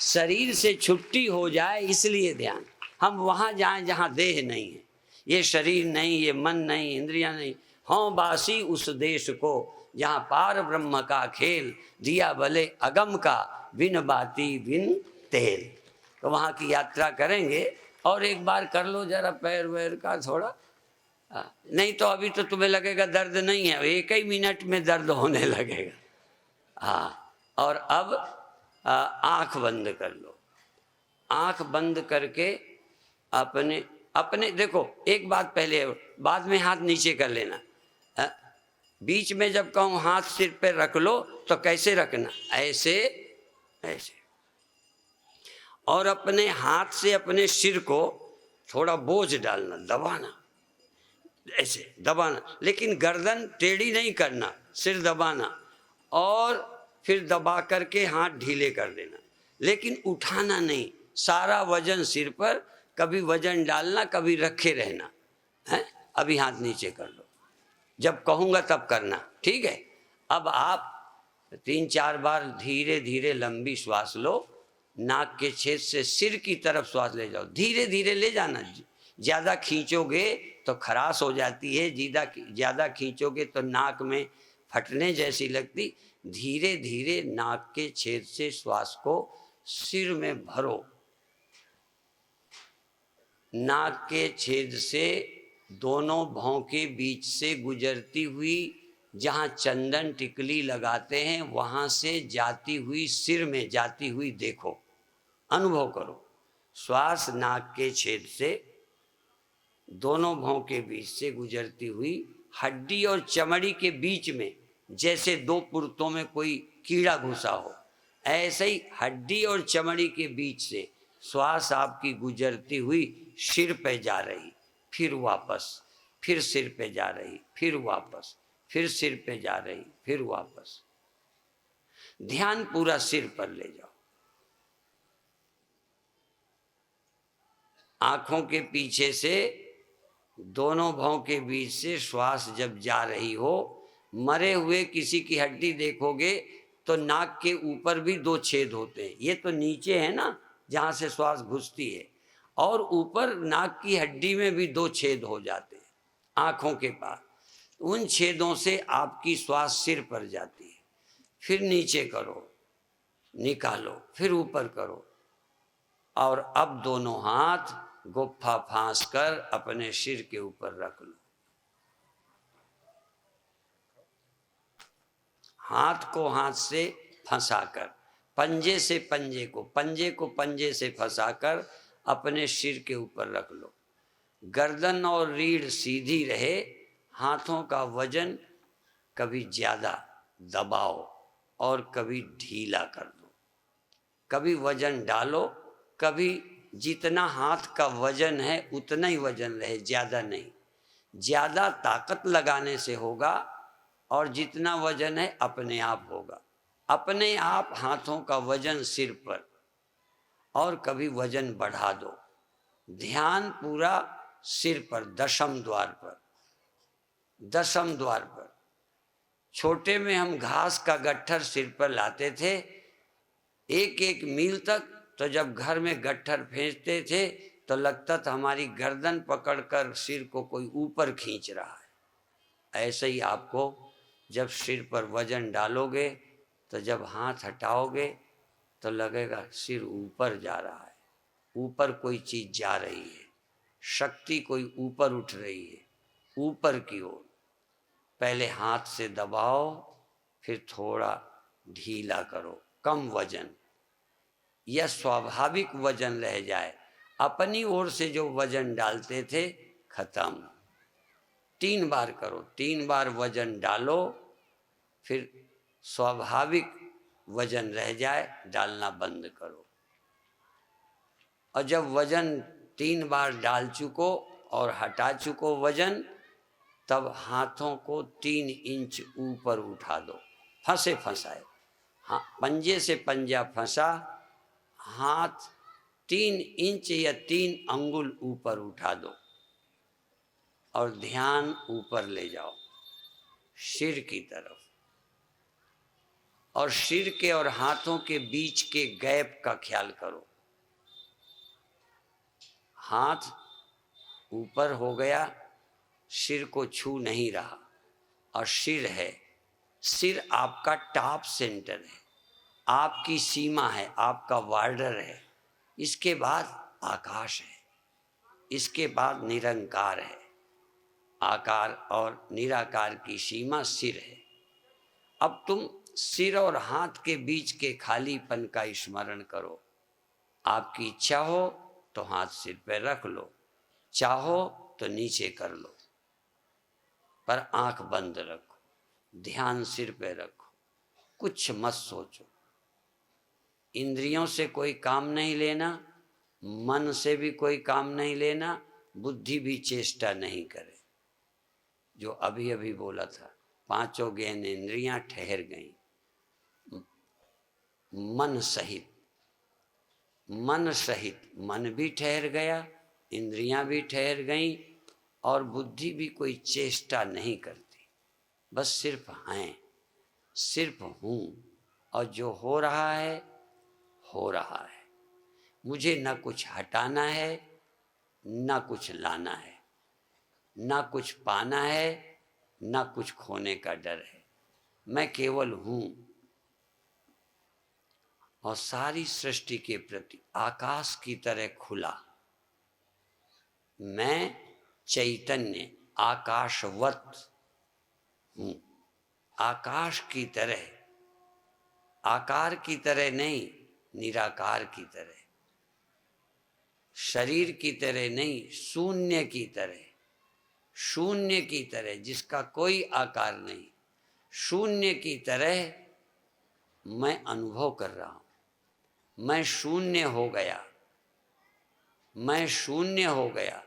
शरीर से छुट्टी हो जाए इसलिए ध्यान। हम वहाँ जाएं जहाँ देह नहीं है, ये शरीर नहीं, ये मन नहीं, इंद्रियां नहीं, हों बासी उस देश को जहाँ पार ब्रह्म का खेल, दिया भले अगम का बिन बाती बिन तेल। तो वहाँ की यात्रा करेंगे। और एक बार कर लो जरा पैर वैर का थोड़ा, नहीं तो अभी तो तुम्हें लगेगा दर्द नहीं है, एक ही मिनट में दर्द होने लगेगा। और अब आंख बंद कर लो। आंख बंद करके अपने अपने देखो, एक बात पहले, बाद में हाथ नीचे कर लेना। बीच में जब कहूँ हाथ सिर पे रख लो, तो कैसे रखना? ऐसे ऐसे। और अपने हाथ से अपने सिर को थोड़ा बोझ डालना, दबाना, ऐसे दबाना, लेकिन गर्दन टेढ़ी नहीं करना, सिर दबाना और फिर दबा करके हाथ ढीले कर देना, लेकिन उठाना नहीं, सारा वजन सिर पर, कभी वजन डालना, कभी रखे रहना है। अभी हाथ नीचे कर लो, जब कहूँगा तब करना, ठीक है? अब आप 3-4 बार धीरे धीरे लंबी श्वास लो, नाक के छेद से सिर की तरफ श्वास ले जाओ, धीरे धीरे ले जाना। ज़्यादा खींचोगे तो खराश हो जाती है, ज़्यादा खींचोगे तो नाक में फटने जैसी लगती। धीरे धीरे नाक के छेद से श्वास को सिर में भरो। नाक के छेद से दोनों भौं के बीच से गुजरती हुई, जहाँ चंदन टिकली लगाते हैं वहाँ से जाती हुई, सिर में जाती हुई देखो, अनुभव करो। श्वास नाक के छेद से दोनों भौं के बीच से गुजरती हुई, हड्डी और चमड़ी के बीच में जैसे दो पुर्तों में कोई कीड़ा घुसा हो, ऐसे ही हड्डी और चमड़ी के बीच से श्वास आपकी गुजरती हुई सिर पे जा रही, फिर वापस, फिर सिर पे जा रही, फिर वापस, फिर सिर पे जा रही, फिर वापस। ध्यान पूरा सिर पर ले जाओ। आंखों के पीछे से दोनों भौं के बीच से श्वास जब जा रही हो, मरे हुए किसी की हड्डी देखोगे तो नाक के ऊपर भी दो छेद होते हैं। ये तो नीचे है ना जहाँ से श्वास घुसती है, और ऊपर नाक की हड्डी में भी दो छेद हो जाते हैं आँखों के पास। उन छेदों से आपकी श्वास सिर पर जाती है, फिर नीचे करो, निकालो, फिर ऊपर करो। और अब दोनों हाथ गुफ्फा फांस कर अपने सिर के ऊपर रख लो। हाथ को हाथ से फंसाकर, पंजे से पंजे को, पंजे को पंजे से फंसाकर अपने सिर के ऊपर रख लो। गर्दन और रीढ़ सीधी रहे, हाथों का वजन कभी ज़्यादा दबाओ और कभी ढीला कर दो। कभी वजन डालो, कभी जितना हाथ का वजन है उतना ही वजन रहे, ज़्यादा नहीं। ज़्यादा ताकत लगाने से होगा और जितना वजन है अपने आप होगा। अपने आप हाथों का वजन सिर पर, और कभी वजन बढ़ा दो। ध्यान पूरा सिर पर, दशम द्वार पर, दशम द्वार पर। छोटे में हम घास का गट्ठर सिर पर लाते थे 1-1 मील तक, तो जब घर में गट्ठर फेंकते थे तो लगता था हमारी गर्दन पकड़कर सिर को कोई ऊपर खींच रहा है। ऐसे ही आपको जब सिर पर वजन डालोगे तो जब हाथ हटाओगे तो लगेगा सिर ऊपर जा रहा है, ऊपर कोई चीज जा रही है, शक्ति कोई ऊपर उठ रही है, ऊपर की ओर। पहले हाथ से दबाओ, फिर थोड़ा ढीला करो, कम वजन, यह स्वाभाविक वजन रह जाए। अपनी ओर से जो वजन डालते थे खत्म। 3 बार करो, 3 बार वजन डालो, फिर स्वाभाविक वजन रह जाए, डालना बंद करो। और जब वजन 3 बार डाल चुको और हटा चुको वजन, तब हाथों को 3 इंच ऊपर उठा दो, फंसे फंसाए। हाँ, पंजे से पंजा फंसा, हाथ 3 इंच या 3 अंगुल ऊपर उठा दो और ध्यान ऊपर ले जाओ सिर की तरफ। और सिर के और हाथों के बीच के गैप का ख्याल करो। हाथ ऊपर हो गया, सिर को छू नहीं रहा, और सिर है, सिर आपका टॉप सेंटर है, आपकी सीमा है, आपका बॉर्डर है। इसके बाद आकाश है, इसके बाद निरंकार है। आकार और निराकार की सीमा सिर है। अब तुम सिर और हाथ के बीच के खालीपन का स्मरण करो। आपकी इच्छा हो तो हाथ सिर पर रख लो, चाहो तो नीचे कर लो, पर आंख बंद रखो, ध्यान सिर पे रखो, कुछ मत सोचो। इंद्रियों से कोई काम नहीं लेना, मन से भी कोई काम नहीं लेना, बुद्धि भी चेष्टा नहीं करे। जो अभी अभी बोला था, 5 ज्ञानेंद्रियां ठहर गईं मन सहित। मन सहित मन भी ठहर गया, इंद्रियां भी ठहर गईं, और बुद्धि भी कोई चेष्टा नहीं करती। बस सिर्फ हैं, सिर्फ हूँ, और जो हो रहा है हो रहा है। मुझे न कुछ हटाना है, न कुछ लाना है, न कुछ पाना है, न कुछ खोने का डर है। मैं केवल हूँ, और सारी सृष्टि के प्रति आकाश की तरह खुला। मैं चैतन्य आकाशवत हूं, आकाश की तरह, आकार की तरह नहीं, निराकार की तरह, शरीर की तरह नहीं, शून्य की तरह, शून्य की तरह जिसका कोई आकार नहीं, शून्य की तरह मैं अनुभव कर रहा हूं। मैं शून्य हो गया, मैं शून्य हो गया,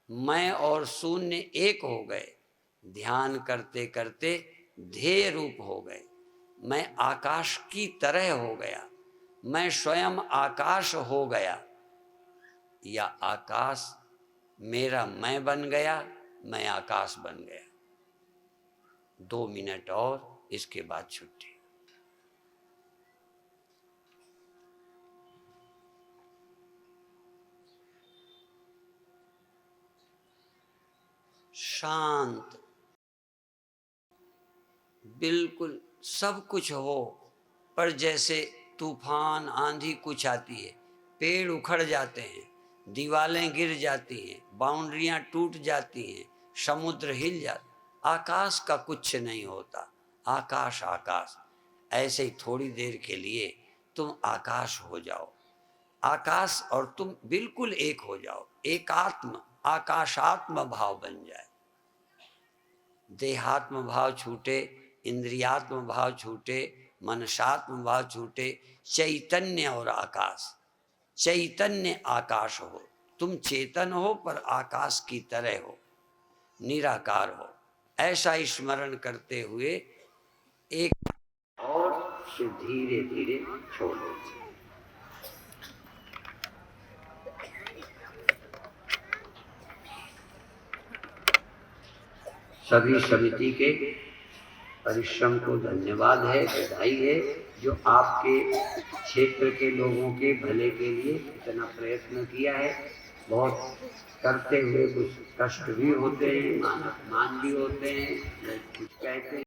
मैं और शून्य एक हो गए। ध्यान करते करते ध्येय रूप हो गए। मैं आकाश की तरह हो गया, मैं स्वयं आकाश हो गया, या आकाश मेरा मैं बन गया, मैं आकाश बन गया। 2 मिनट और, इसके बाद छुट्टी। शांत, बिल्कुल सब कुछ हो, पर जैसे तूफान आंधी कुछ आती है, पेड़ उखड़ जाते हैं, दीवारें गिर जाती हैं, बाउंड्रियां टूट जाती हैं, समुद्र हिल जाता, आकाश का कुछ नहीं होता। आकाश आकाश। ऐसे ही थोड़ी देर के लिए तुम आकाश हो जाओ, आकाश और तुम बिल्कुल एक हो जाओ, एकात्म आकाशात्म भाव बन जाए। देहात्म भाव छूटे, इंद्रियात्म भाव छूटे, मनसात्म भाव छूटे, चैतन्य और आकाश। चैतन्य आकाश हो, तुम चेतन हो पर आकाश की तरह हो, निराकार हो। ऐसा स्मरण करते हुए एक और फिर धीरे धीरे छोड़ दो। सभी समिति के परिश्रम को धन्यवाद है, बधाई है, जो आपके क्षेत्र के लोगों के भले के लिए इतना प्रयत्न किया है। बहुत करते हुए कुछ कष्ट भी होते हैं, मान अपमान भी होते हैं, कुछ कहते हैं।